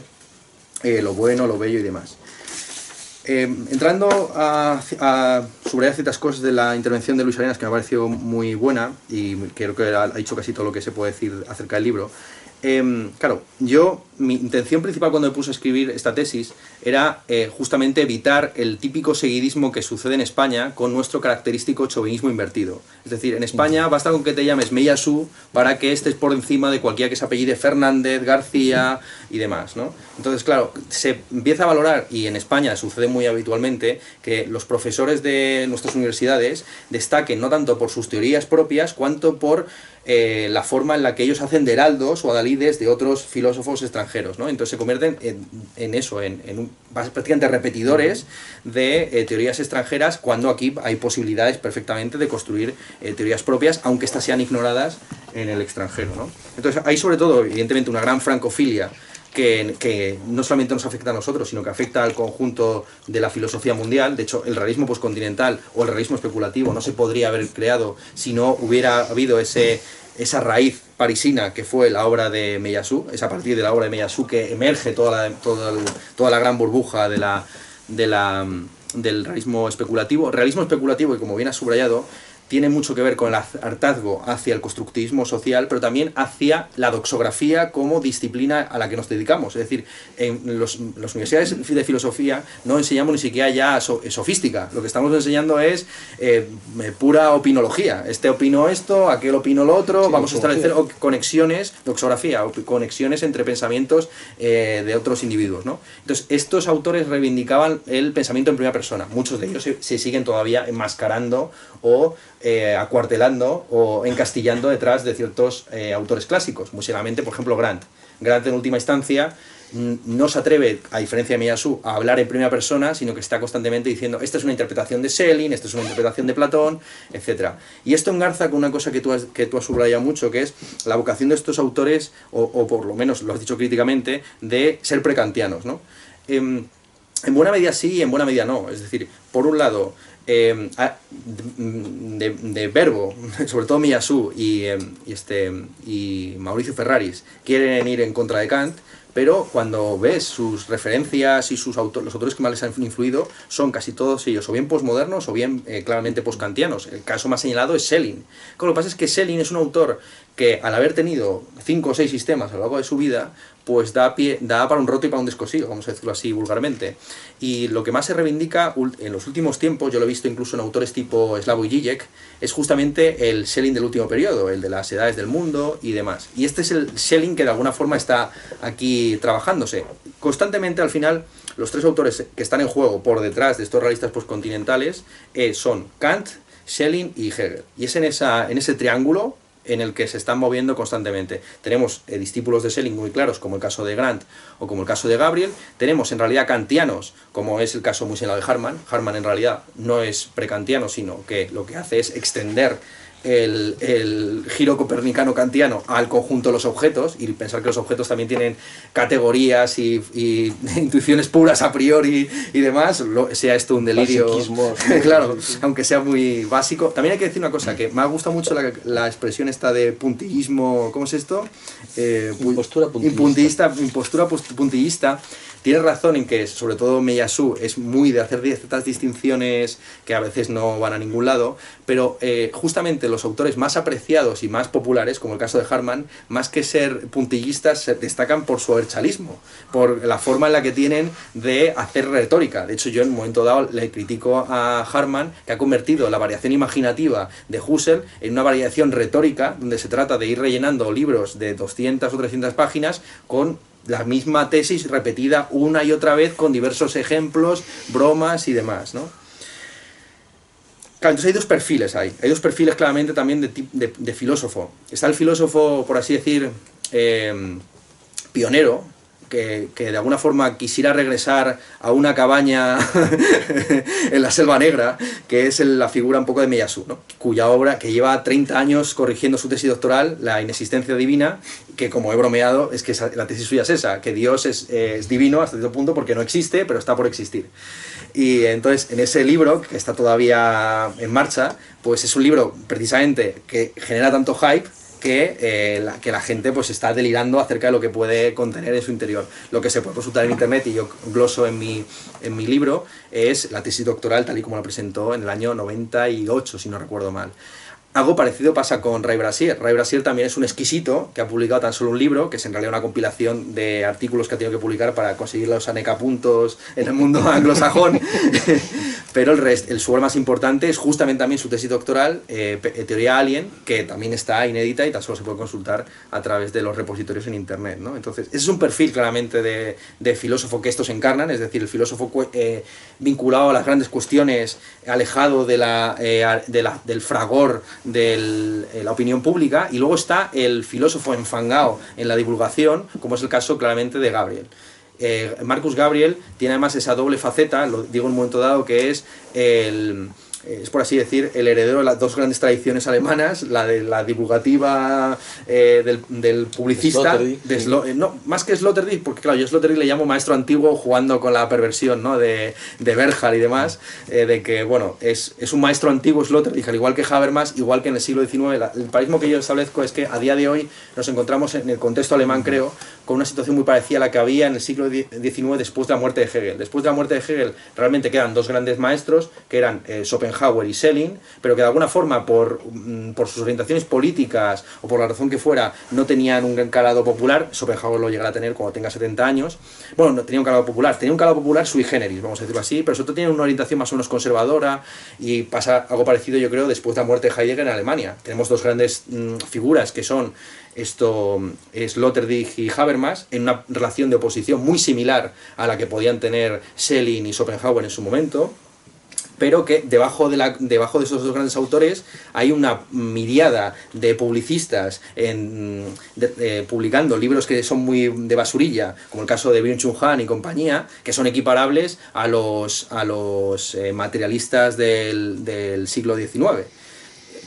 lo bueno, lo bello y demás. Entrando a subrayar ciertas cosas de la intervención de Luis Arenas, que me ha parecido muy buena, y creo que ha dicho casi todo lo que se puede decir acerca del libro. Claro, mi intención principal cuando me puse a escribir esta tesis era justamente evitar el típico seguidismo que sucede en España con nuestro característico chauvinismo invertido. Es decir, en España basta con que te llames Meillassoux para que estés por encima de cualquiera que se apellide Fernández, García y demás, ¿no? Entonces, claro, se empieza a valorar, y en España sucede muy habitualmente, que los profesores de nuestras universidades destaquen no tanto por sus teorías propias, cuanto por la forma en la que ellos hacen de heraldos o adalides de otros filósofos extranjeros, ¿no? Entonces se convierten en prácticamente repetidores de teorías extranjeras, cuando aquí hay posibilidades perfectamente de construir teorías propias, aunque estas sean ignoradas en el extranjero, ¿no? Entonces hay sobre todo, evidentemente, una gran francofilia que no solamente nos afecta a nosotros, sino que afecta al conjunto de la filosofía mundial. De hecho, el realismo postcontinental o el realismo especulativo no se podría haber creado si no hubiera habido esa raíz parisina que fue la obra de Meillassoux. Es a partir de la obra de Meillassoux que emerge toda la gran burbuja del realismo especulativo. Realismo especulativo, que, como bien ha subrayado, tiene mucho que ver con el hartazgo hacia el constructivismo social, pero también hacia la doxografía como disciplina a la que nos dedicamos. Es decir, en las universidades de filosofía no enseñamos ni siquiera ya sofística. Lo que estamos enseñando es pura opinología. Este opinó esto, aquel opinó lo otro, sí, vamos a establecer conexiones, doxografía, conexiones entre pensamientos de otros individuos, ¿no? Entonces, estos autores reivindicaban el pensamiento en primera persona. Muchos de ellos se siguen todavía enmascarando o acuartelando o encastillando detrás de ciertos autores clásicos. Muy seriamente, por ejemplo, Grant. Grant, en última instancia, no se atreve, a diferencia de Meillassoux, a hablar en primera persona, sino que está constantemente diciendo: esta es una interpretación de Schelling, esta es una interpretación de Platón, etc. Y esto engarza con una cosa que tú has subrayado mucho, que es la vocación de estos autores, o por lo menos lo has dicho críticamente, de ser prekantianos, ¿no? En buena medida sí y en buena medida no. Es decir, por un lado, de verbo, sobre todo Meillassoux y Mauricio Ferraris quieren ir en contra de Kant, pero cuando ves sus referencias y los autores que más les han influido son casi todos ellos o bien posmodernos o bien claramente postkantianos. El caso más señalado es Schelling. Lo que pasa es que Schelling es un autor que, al haber tenido 5 o 6 sistemas a lo largo de su vida, pues da para un roto y para un descosido, vamos a decirlo así vulgarmente. Y lo que más se reivindica en los últimos tiempos, yo lo he visto incluso en autores tipo Slavoj Žižek, es justamente el Schelling del último periodo, el de las edades del mundo y demás. Y este es el Schelling que de alguna forma está aquí trabajándose. Constantemente, al final, los 3 autores que están en juego por detrás de estos realistas postcontinentales son Kant, Schelling y Hegel. Y es en ese triángulo en el que se están moviendo constantemente. Tenemos discípulos de Schelling muy claros, como el caso de Grant o como el caso de Gabriel. Tenemos en realidad kantianos, como es el caso muy señalado de Hartmann. Hartmann en realidad no es prekantiano, sino que lo que hace es extender el giro copernicano kantiano al conjunto de los objetos y pensar que los objetos también tienen categorías y intuiciones puras a priori y demás, sea esto un delirio, claro, aunque sea muy básico. También hay que decir una cosa, que me ha gustado mucho la expresión esta de puntillismo, ¿cómo es esto? Impostura puntillista. Impostura puntillista. Tiene razón en que, sobre todo Meillassoux, es muy de hacer ciertas distinciones que a veces no van a ningún lado, pero justamente los autores más apreciados y más populares, como el caso de Hartmann, más que ser puntillistas, se destacan por su abertzalismo, por la forma en la que tienen de hacer retórica. De hecho, yo en un momento dado le critico a Hartmann, que ha convertido la variación imaginativa de Husserl en una variación retórica, donde se trata de ir rellenando libros de 200 o 300 páginas con la misma tesis repetida una y otra vez con diversos ejemplos, bromas y demás, ¿no? Claro, entonces hay dos perfiles ahí. Hay dos perfiles claramente también de filósofo. Está el filósofo, por así decir, pionero, que de alguna forma quisiera regresar a una cabaña en la Selva Negra, que es la figura un poco de Meillassoux, ¿no? Cuya obra, que lleva 30 años corrigiendo su tesis doctoral, La inexistencia divina, que como he bromeado, es que la tesis suya es esa, que Dios es divino hasta cierto punto porque no existe, pero está por existir. Y entonces, en ese libro, que está todavía en marcha, pues es un libro precisamente que genera tanto hype, que la gente pues está delirando acerca de lo que puede contener en su interior. Lo que se puede consultar en internet, y yo gloso en mi libro, es la tesis doctoral tal y como la presentó en el año 98, si no recuerdo mal. Algo parecido pasa con Ray Brassier. Ray Brassier también es un exquisito que ha publicado tan solo un libro, que es en realidad una compilación de artículos que ha tenido que publicar para conseguir los anecapuntos en el mundo anglosajón. Pero su obra más importante es justamente también su tesis doctoral, Teoría Alien, que también está inédita y tan solo se puede consultar a través de los repositorios en internet, ¿no? Entonces, ese es un perfil claramente de filósofo que estos encarnan, es decir, el filósofo vinculado a las grandes cuestiones, alejado del fragor de la opinión pública, y luego está el filósofo enfangado en la divulgación, como es el caso claramente de Gabriel. Marcus Gabriel tiene además esa doble faceta, lo digo en un momento dado, que es por así decir, el heredero de las dos grandes tradiciones alemanas, la de la divulgativa del publicista, no, más que Sloterdijk, porque claro, yo a Sloterdijk le llamo maestro antiguo jugando con la perversión, ¿no?, de Berghain y demás, de que, bueno, es un maestro antiguo Sloterdijk, al igual que Habermas, igual que en el siglo XIX. El paradigma que yo establezco es que a día de hoy nos encontramos en el contexto alemán, creo, con una situación muy parecida a la que había en el siglo XIX después de la muerte de Hegel. Después de la muerte de Hegel realmente quedan dos grandes maestros, que eran Schopenhauer y Schelling, pero que de alguna forma por sus orientaciones políticas o por la razón que fuera no tenían un gran calado popular. Schopenhauer lo llegará a tener cuando tenga 70 años. Bueno, no tenía un calado popular, tenía un calado popular sui generis, vamos a decirlo así, pero sobre todo tiene una orientación más o menos conservadora, y pasa algo parecido, yo creo, después de la muerte de Heidegger en Alemania. Tenemos dos grandes figuras que son Sloterdijk y Habermas, en una relación de oposición muy similar a la que podían tener Schelling y Schopenhauer en su momento, pero que debajo de esos dos grandes autores hay una miriada de publicistas publicando libros que son muy de basurilla, como el caso de Byung-Chul Han y compañía, que son equiparables a los materialistas del siglo XIX.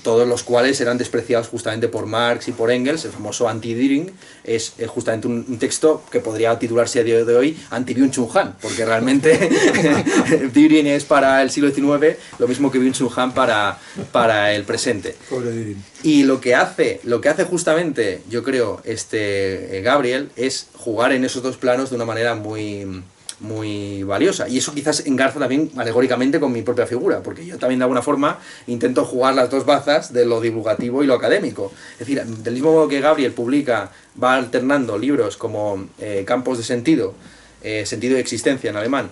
Todos los cuales eran despreciados justamente por Marx y por Engels. El famoso Anti-Dühring es justamente un texto que podría titularse a día de hoy Anti-Byung-Chul Han, porque realmente Dühring es para el siglo XIX lo mismo que Byung-Chul Han para el presente. Pobre Dühring. Y lo que hace justamente, yo creo, Gabriel, es jugar en esos dos planos de una manera muy valiosa, y eso quizás engarza también alegóricamente con mi propia figura, porque yo también de alguna forma intento jugar las dos bazas de lo divulgativo y lo académico. Es decir, del mismo modo que Gabriel va alternando libros como Campos de Sentido, Sentido de Existencia en alemán,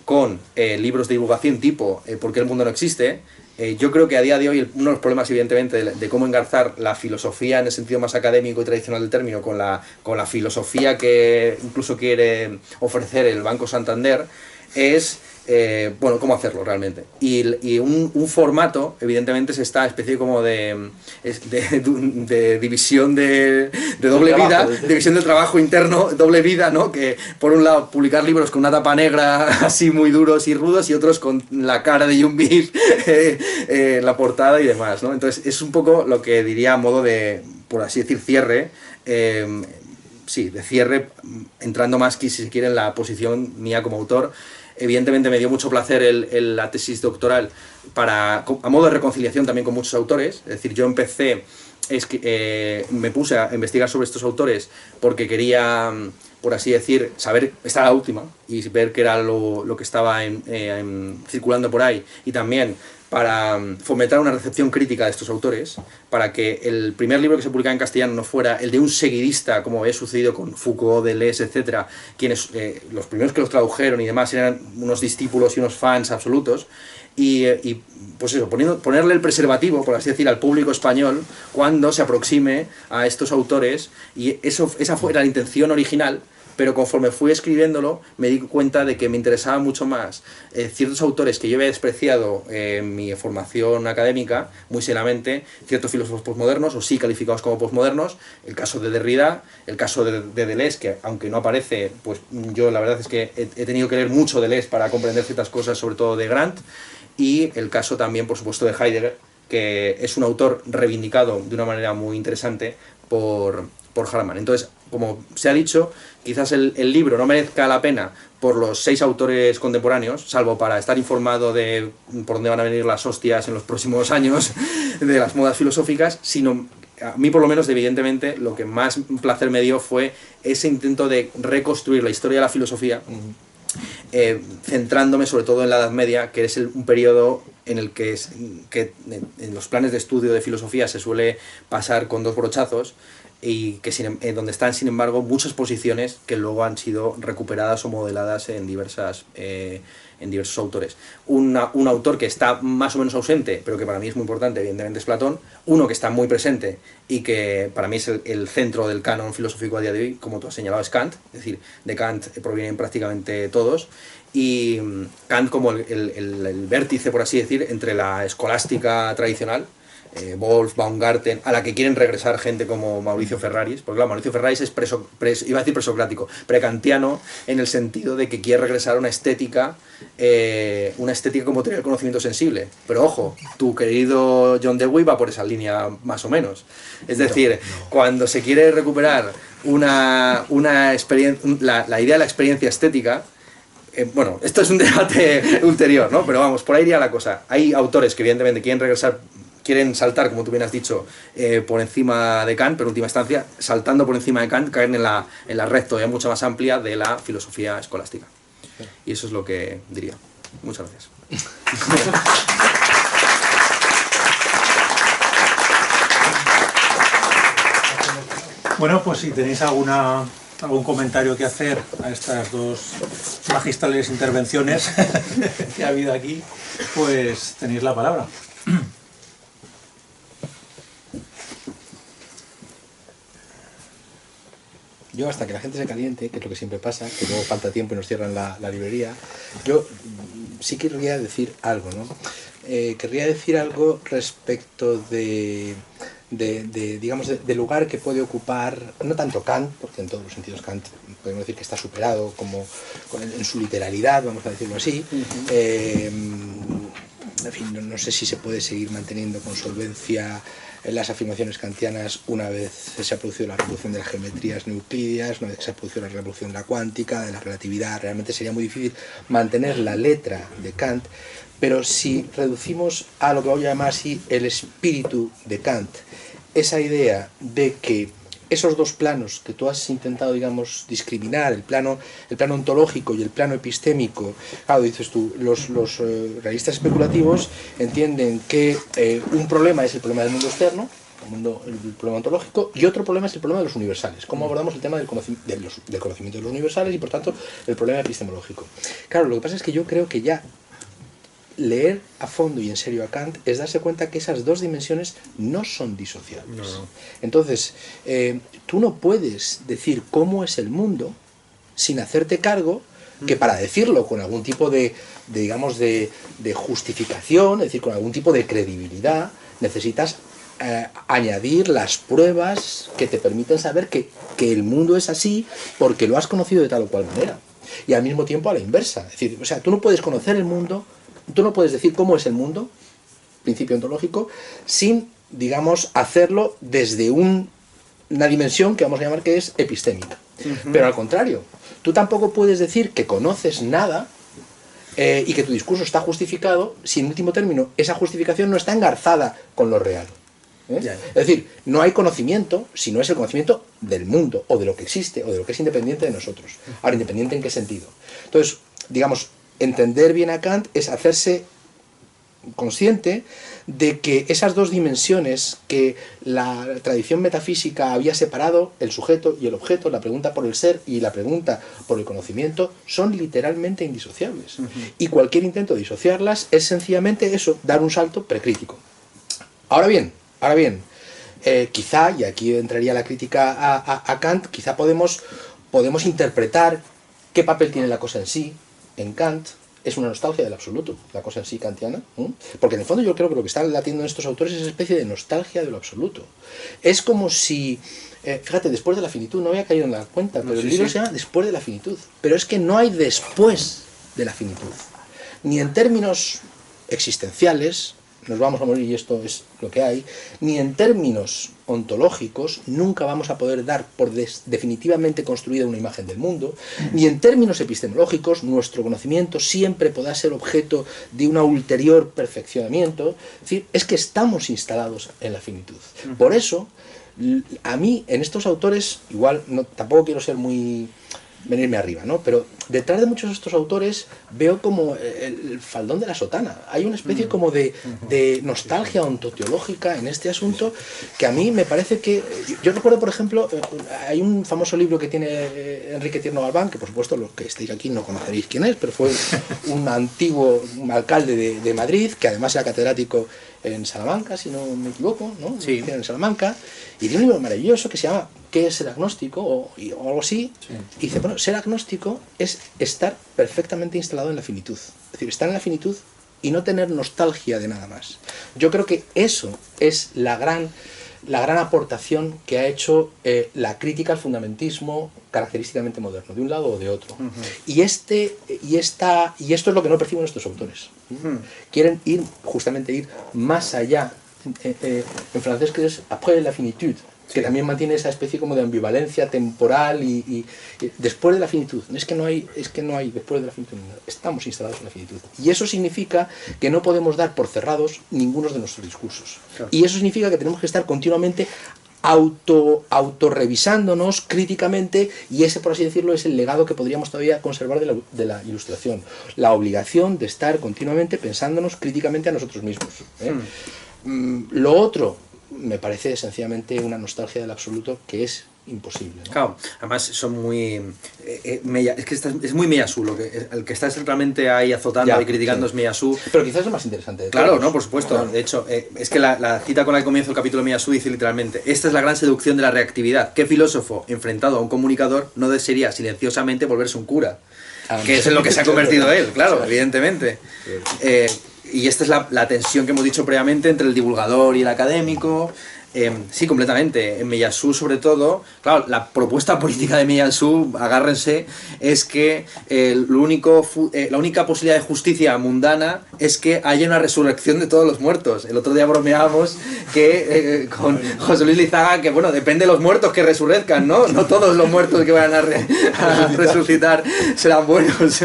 con libros de divulgación tipo ¿Por qué el mundo no existe? Yo creo que a día de hoy uno de los problemas, evidentemente, de cómo engarzar la filosofía en el sentido más académico y tradicional del término con la filosofía que incluso quiere ofrecer el Banco Santander, es bueno, cómo hacerlo realmente. Y un formato, evidentemente, es esta especie como de división de doble vida, división del trabajo interno, doble vida, ¿no? Que por un lado publicar libros con una tapa negra así muy duros y rudos y otros con la cara de Yumbir en la portada y demás, ¿no? Entonces es un poco lo que diría a modo de, por así decir, cierre, sí, de cierre, entrando más que si se quiere en la posición mía como autor. Evidentemente me dio mucho placer la tesis doctoral a modo de reconciliación también con muchos autores. Es decir, yo empecé, me puse a investigar sobre estos autores porque quería, por así decir, saber, esta era la última, y ver qué era lo que estaba circulando por ahí, y también para fomentar una recepción crítica de estos autores, para que el primer libro que se publicara en castellano no fuera el de un seguidista, como había sucedido con Foucault, Deleuze, etc., quienes los primeros que los tradujeron y demás eran unos discípulos y unos fans absolutos, y pues eso, ponerle el preservativo, por así decir, al público español cuando se aproxime a estos autores, y esa fue la intención original. Pero conforme fui escribiéndolo, me di cuenta de que me interesaba mucho más ciertos autores que yo había despreciado en mi formación académica, muy seriamente, ciertos filósofos posmodernos, o sí calificados como posmodernos, el caso de Derrida, el caso de Deleuze, que aunque no aparece, pues yo la verdad es que he tenido que leer mucho Deleuze para comprender ciertas cosas, sobre todo de Grant, y el caso también, por supuesto, de Heidegger, que es un autor reivindicado de una manera muy interesante por Harman. Entonces, como se ha dicho, quizás el libro no merezca la pena por los 6 autores contemporáneos, salvo para estar informado de por dónde van a venir las hostias en los próximos años de las modas filosóficas, sino a mí por lo menos, evidentemente, lo que más placer me dio fue ese intento de reconstruir la historia de la filosofía, centrándome sobre todo en la Edad Media, que es un periodo en el que en los planes de estudio de filosofía se suele pasar con 2 brochazos, y que donde están, sin embargo, muchas posiciones que luego han sido recuperadas o modeladas en diversos autores. Un autor que está más o menos ausente, pero que para mí es muy importante, evidentemente, es Platón. Uno que está muy presente y que para mí es el centro del canon filosófico a día de hoy, como tú has señalado, es Kant. Es decir, de Kant provienen prácticamente todos. Y Kant como el vértice, por así decir, entre la escolástica tradicional, Wolff, Baumgarten, a la que quieren regresar gente como Mauricio Ferraris, porque claro, Mauricio Ferraris es iba a decir presocrático, prekantiano, en el sentido de que quiere regresar a una estética como tener el conocimiento sensible. Pero ojo, tu querido John Dewey va por esa línea más o menos. Es decir, cuando se quiere recuperar una experiencia, la idea de la experiencia estética, bueno, esto es un debate ulterior, ¿no? Pero vamos, por ahí iría la cosa. Hay autores que evidentemente quieren saltar, como tú bien has dicho, por encima de Kant, pero en última instancia, saltando por encima de Kant, caen en la red todavía mucho más amplia de la filosofía escolástica. Y eso es lo que diría. Muchas gracias. Bueno, pues si tenéis algún comentario que hacer a estas 2 magistrales intervenciones que ha habido aquí, pues tenéis la palabra. Yo, hasta que la gente se caliente, que es lo que siempre pasa, que luego falta tiempo y nos cierran la librería, yo sí querría decir algo, ¿no? Querría decir algo respecto digamos, del lugar que puede ocupar, no tanto Kant, porque en todos los sentidos Kant podemos decir que está superado en su literalidad, vamos a decirlo así. En fin, no sé si se puede seguir manteniendo con solvencia las afirmaciones kantianas una vez se ha producido la revolución de las geometrías no euclídeas, una vez que se ha producido la revolución de la cuántica, de la relatividad. Realmente sería muy difícil mantener la letra de Kant, pero si reducimos a lo que voy a llamar así el espíritu de Kant, esa idea de que esos 2 planos que tú has intentado, digamos, discriminar, el plano ontológico y el plano epistémico, claro, dices tú, los realistas especulativos entienden que un problema es el problema del mundo externo, el problema ontológico, y otro problema es el problema de los universales, cómo abordamos el tema del conocimiento de los universales y, por tanto, el problema epistemológico. Claro, lo que pasa es que yo creo que ya leer a fondo y en serio a Kant es darse cuenta que esas 2 dimensiones no son disociables. No. Entonces, tú no puedes decir cómo es el mundo sin hacerte cargo que para decirlo con algún tipo digamos, de justificación, es decir, con algún tipo de credibilidad, necesitas añadir las pruebas que te permiten saber que el mundo es así porque lo has conocido de tal o cual manera. Y al mismo tiempo a la inversa. Es decir, o sea, tú no puedes conocer el mundo, tú no puedes decir cómo es el mundo, principio ontológico, sin, digamos, hacerlo desde una dimensión que vamos a llamar que es epistémica. Pero al contrario, tú tampoco puedes decir que conoces nada y que tu discurso está justificado si en último término esa justificación no está engarzada con lo real. Es decir, no hay conocimiento si no es el conocimiento del mundo o de lo que existe o de lo que es independiente de nosotros. Ahora, ¿independiente en qué sentido? Entonces, digamos, entender bien a Kant es hacerse consciente de que esas dos dimensiones que la tradición metafísica había separado, el sujeto y el objeto, la pregunta por el ser y la pregunta por el conocimiento, son literalmente indisociables. Y cualquier intento de disociarlas es sencillamente eso, dar un salto precrítico. Ahora bien, quizá, y aquí entraría la crítica a Kant, quizá podemos interpretar qué papel tiene la cosa en sí, en Kant. Es una nostalgia del absoluto, la cosa en sí kantiana, porque en el fondo yo creo que lo que está latiendo en estos autores es una especie de nostalgia de lo absoluto. Es como si, fíjate, después de la finitud, no había caído en la cuenta, pero el libro se llama Después de la finitud, pero es que no hay después de la finitud, ni en términos existenciales, nos vamos a morir y esto es lo que hay, ni en términos ontológicos, nunca vamos a poder dar por definitivamente construida una imagen del mundo, ni en términos epistemológicos, nuestro conocimiento siempre podrá ser objeto de un ulterior perfeccionamiento. Es decir, es que estamos instalados en la finitud. Por eso, a mí, en estos autores, igual, tampoco quiero ser muy venirme arriba, ¿no? Pero detrás de muchos de estos autores veo como el faldón de la sotana. Hay una especie como de nostalgia ontoteológica en este asunto que a mí me parece que... Yo recuerdo, por ejemplo, hay un famoso libro que tiene Enrique Tierno Galván, que por supuesto los que estéis aquí no conoceréis quién es, pero fue un antiguo alcalde de Madrid, que además era catedrático en Salamanca, si no me equivoco, ¿no? Sí. En Salamanca, y tiene un libro maravilloso que se llama ¿Qué es ser agnóstico? O algo así. Sí. Y dice, bueno, ser agnóstico es estar perfectamente instalado en la finitud. Es decir, estar en la finitud y no tener nostalgia de nada más. Yo creo que eso es la gran aportación que ha hecho la crítica al fundamentismo característicamente moderno, de un lado o de otro. Y esto es lo que no perciben estos autores. Quieren ir más allá. En francés que es après la finitud, que también mantiene esa especie como de ambivalencia temporal y después de la finitud. Es que no hay después de la finitud. Estamos instalados en la finitud. Y eso significa que no podemos dar por cerrados ninguno de nuestros discursos. Claro. Y eso significa que tenemos que estar continuamente autorrevisándonos críticamente, y ese, por así decirlo, es el legado que podríamos todavía conservar de la Ilustración. La obligación de estar continuamente pensándonos críticamente a nosotros mismos. Lo otro me parece sencillamente una nostalgia del absoluto que es imposible, ¿no? Claro, además son muy... es que es muy Meillassoux, el que está realmente ahí azotando y criticando es Meillassoux. Pero quizás es lo más interesante de claro, todos. No, por supuesto. Claro. De hecho, es que la cita con la que comienza el capítulo de Meillassoux dice literalmente: esta es la gran seducción de la reactividad. ¿Qué filósofo enfrentado a un comunicador no desearía silenciosamente volverse un cura? Que es en lo que se ha convertido él, claro, evidentemente. Y esta es la tensión que hemos dicho previamente entre el divulgador y el académico. Sí, completamente. En Meillassoux, sobre todo, claro, la propuesta política de Meillassoux, agárrense, es que la única posibilidad de justicia mundana es que haya una resurrección de todos los muertos. El otro día bromeábamos que con José Luis Lizaga, que bueno, depende de los muertos que resurrezcan, ¿no? No todos los muertos que van a resucitar serán buenos.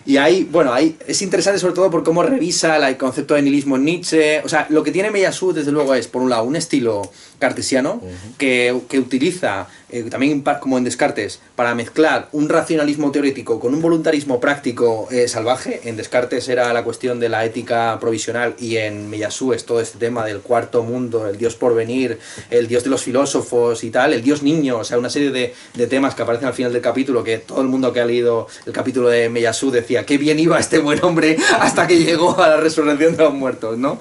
Y ahí, bueno, es interesante sobre todo por cómo revisa el concepto de nihilismo en Nietzsche. O sea, lo que tiene Meillassoux, desde luego, es, por un lado, un estilo cartesiano que utiliza, también como en Descartes, para mezclar un racionalismo teórico con un voluntarismo práctico salvaje. En Descartes era la cuestión de la ética provisional, y en Meillassoux es todo este tema del cuarto mundo, el dios por venir, el dios de los filósofos y tal, el dios niño. O sea, una serie de temas que aparecen al final del capítulo, que todo el mundo que ha leído el capítulo de Meillassoux decía qué bien iba este buen hombre hasta que llegó a la resurrección de los muertos, ¿no?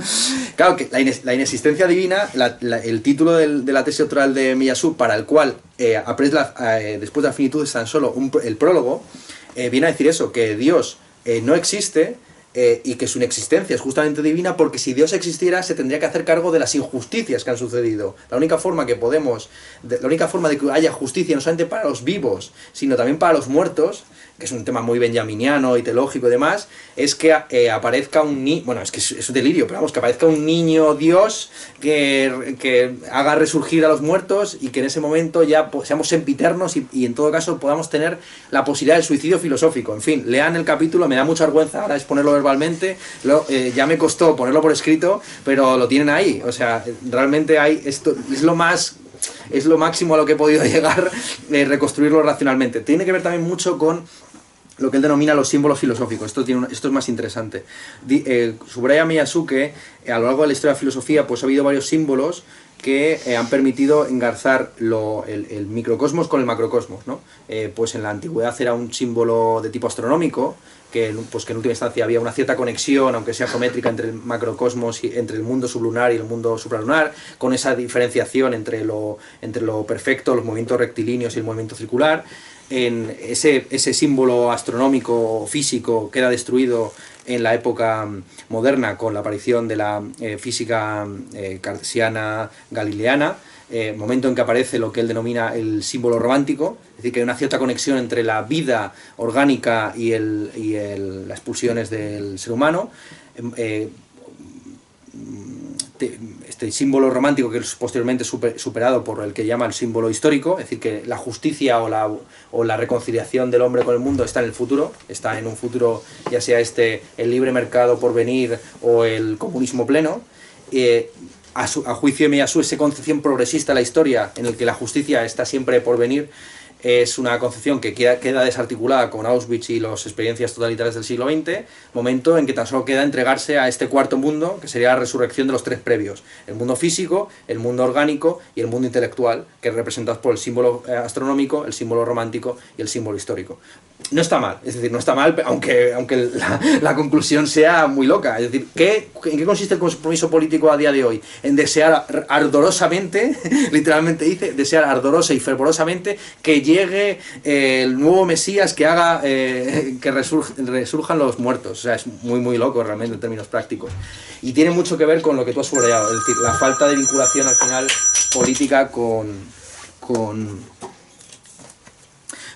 Claro que la inexistencia divina, el título de la tesis doctoral de Meillassoux, para el cual después de la finitud es tan solo el prólogo, viene a decir eso, que Dios no existe, y que su inexistencia es justamente divina, porque si Dios existiera se tendría que hacer cargo de las injusticias que han sucedido. La única forma de que haya justicia no solamente para los vivos, sino también para los muertos, que es un tema muy benjaminiano y teológico y demás, es que aparezca un niño, bueno, es que es un delirio, pero vamos, que aparezca un niño Dios que haga resurgir a los muertos y que en ese momento ya seamos sempiternos y en todo caso podamos tener la posibilidad del suicidio filosófico. En fin, lean el capítulo, me da mucha vergüenza ahora exponerlo verbalmente, ya me costó ponerlo por escrito, pero lo tienen ahí, o sea, realmente esto es lo máximo a lo que he podido llegar, reconstruirlo racionalmente. Tiene que ver también mucho con lo que él denomina los símbolos filosóficos. Esto es más interesante. Subraya Miyasuke, a lo largo de la historia de la filosofía, pues ha habido varios símbolos que han permitido engarzar el microcosmos con el macrocosmos, ¿no? Pues en la antigüedad era un símbolo de tipo astronómico, que en última instancia había una cierta conexión, aunque sea geométrica, entre el macrocosmos y entre el mundo sublunar y el mundo supralunar, con esa diferenciación entre lo perfecto, los movimientos rectilíneos y el movimiento circular. En ese símbolo astronómico físico queda destruido en la época moderna con la aparición de la física cartesiana galileana, momento en que aparece lo que él denomina el símbolo romántico, es decir, que hay una cierta conexión entre la vida orgánica y las expulsiones del ser humano. Este símbolo romántico, que es posteriormente superado por el que llama el símbolo histórico, es decir, que la justicia o la reconciliación del hombre con el mundo está en el futuro, está en un futuro, ya sea el libre mercado por venir o el comunismo pleno. A juicio de Miyasu, esa concepción progresista de la historia, en el que la justicia está siempre por venir, es una concepción que queda desarticulada con Auschwitz y las experiencias totalitarias del siglo XX, momento en que tan solo queda entregarse a este cuarto mundo, que sería la resurrección de los tres previos: el mundo físico, el mundo orgánico y el mundo intelectual, que representados por el símbolo astronómico, el símbolo romántico y el símbolo histórico. No está mal, es decir, no está mal, aunque la conclusión sea muy loca. Es decir, ¿en qué consiste el compromiso político a día de hoy? En desear ardorosamente, literalmente dice, desear ardorosa y fervorosamente que llegue el nuevo Mesías que haga que resurjan los muertos. O sea, es muy muy loco realmente en términos prácticos. Y tiene mucho que ver con lo que tú has subrayado, es decir, la falta de vinculación al final política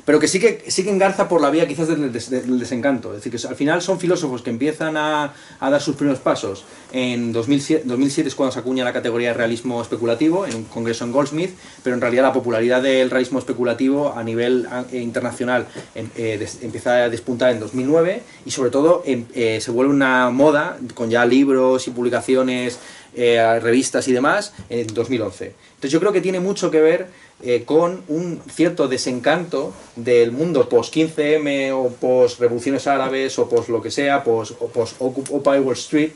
pero que sí que engarza por la vía quizás del desencanto. Es decir, que al final son filósofos que empiezan a dar sus primeros pasos. En 2007 es cuando se acuña la categoría de realismo especulativo en un congreso en Goldsmith, pero en realidad la popularidad del realismo especulativo a nivel internacional empieza a despuntar en 2009 y sobre todo se vuelve una moda con ya libros y publicaciones, revistas y demás en 2011. Entonces yo creo que tiene mucho que ver con un cierto desencanto del mundo post-15M o post-revoluciones árabes o post lo que sea, post-Occupy Wall Street,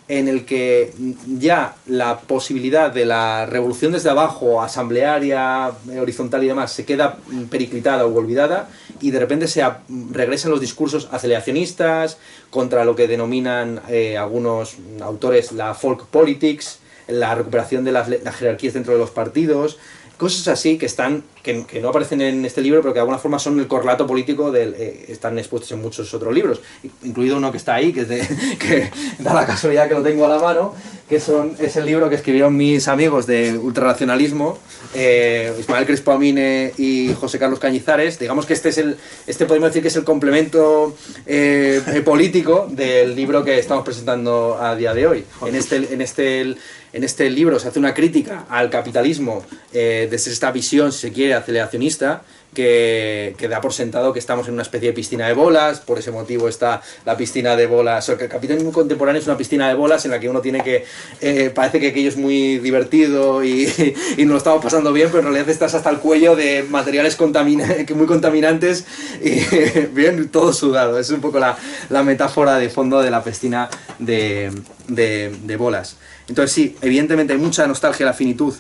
en el que ya la posibilidad de la revolución desde abajo, asamblearia, horizontal y demás, se queda periclitada o olvidada, y de repente regresan los discursos aceleracionistas contra lo que denominan algunos autores la folk politics, la recuperación de las jerarquías dentro de los partidos, cosas así que no aparecen en este libro, pero que de alguna forma son el correlato político están expuestos en muchos otros libros, incluido uno que está ahí, que da la casualidad que lo tengo a la mano, que es el libro que escribieron mis amigos de ultrarracionalismo, Ismael Crespo Amine y José Carlos Cañizares. Digamos que este podemos decir que es el complemento político del libro que estamos presentando a día de hoy. En este libro se hace una crítica al capitalismo desde esta visión, si se quiere, aceleracionista, que da por sentado que estamos en una especie de piscina de bolas. Por ese motivo está la piscina de bolas, o que el capitalismo contemporáneo es una piscina de bolas en la que uno tiene que, parece que aquello es muy divertido y nos lo estamos pasando bien, pero en realidad estás hasta el cuello de materiales muy contaminantes y bien, todo sudado. Es un poco la metáfora de fondo de la piscina de bolas. Entonces sí, evidentemente hay mucha nostalgia de la finitud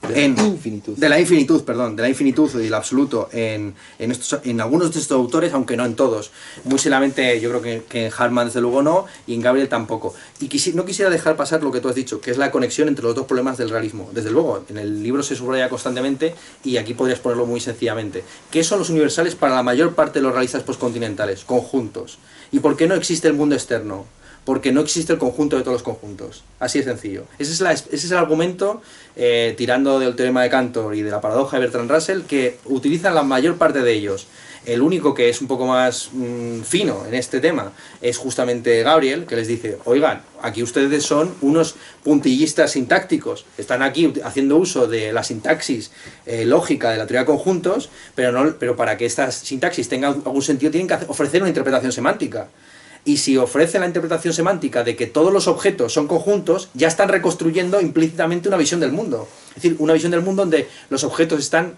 de la infinitud, perdón, de la infinitud y el absoluto en algunos de estos autores, aunque no en todos. Muy seriamente yo creo que en Hartmann desde luego no, y en Gabriel tampoco. Y no quisiera dejar pasar lo que tú has dicho, que es la conexión entre los dos problemas del realismo. Desde luego, en el libro se subraya constantemente, y aquí podrías ponerlo muy sencillamente. ¿Qué son los universales para la mayor parte de los realistas postcontinentales? Conjuntos. ¿Y por qué no existe el mundo externo? Porque no existe el conjunto de todos los conjuntos. Así de sencillo. Ese es el argumento, tirando del teorema de Cantor y de la paradoja de Bertrand Russell, que utilizan la mayor parte de ellos. El único que es un poco más fino en este tema es justamente Gabriel, que les dice, oigan, aquí ustedes son unos puntillistas sintácticos, están aquí haciendo uso de la sintaxis lógica de la teoría de conjuntos, pero para que esta sintaxis tenga algún sentido tienen que ofrecer una interpretación semántica. Y si ofrecen la interpretación semántica de que todos los objetos son conjuntos, ya están reconstruyendo implícitamente una visión del mundo. Es decir, una visión del mundo donde los objetos están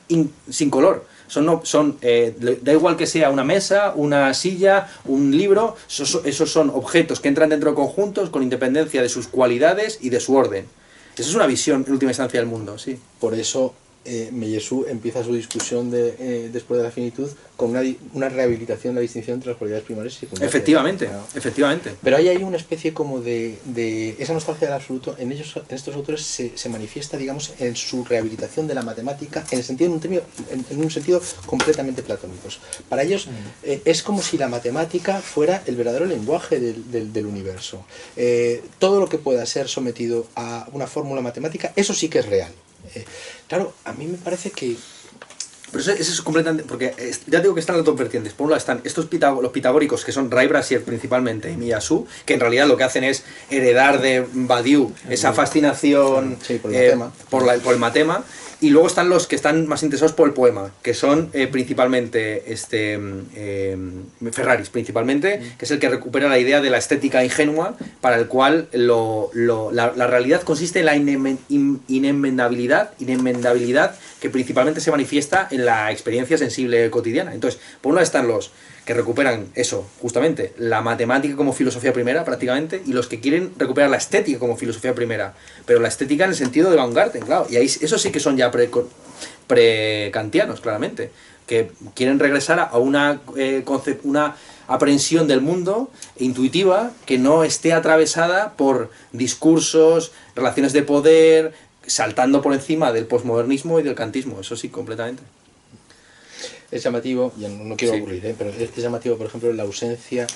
sin color. Da igual que sea una mesa, una silla, un libro, esos son objetos que entran dentro de conjuntos con independencia de sus cualidades y de su orden. Esa es una visión, en última instancia, del mundo, sí. Por eso Mellesu empieza su discusión después de la finitud con una rehabilitación de la distinción entre las cualidades primarias y secundarias. Efectivamente, ¿no? efectivamente. Pero ahí hay una especie como de esa nostalgia del absoluto. En estos autores se manifiesta, digamos, en su rehabilitación de la matemática en un sentido completamente platónico. Para ellos es como si la matemática fuera el verdadero lenguaje del universo. Todo lo que pueda ser sometido a una fórmula matemática, eso sí que es real. Claro, a mí me parece que... Pero eso es completamente... Porque ya digo que están las dos vertientes. Por un lado están los pitagóricos, que son Ray Brasier principalmente y Miyasu, que en realidad lo que hacen es heredar de Badiou esa fascinación por el matema. Y luego están los que están más interesados por el poema, que son principalmente Ferraris, principalmente, que es el que recupera la idea de la estética ingenua, para el cual la realidad consiste en la inenmendabilidad que principalmente se manifiesta en la experiencia sensible cotidiana. Entonces, por un lado están los que recuperan eso, justamente, la matemática como filosofía primera, prácticamente, y los que quieren recuperar la estética como filosofía primera, pero la estética en el sentido de Baumgarten, claro, y ahí eso sí que son ya pre-kantianos, claramente, que quieren regresar a una aprehensión del mundo intuitiva que no esté atravesada por discursos, relaciones de poder, saltando por encima del posmodernismo y del kantismo, eso sí, completamente. Es llamativo, ya no quiero aburrir, pero es llamativo, por ejemplo, la ausencia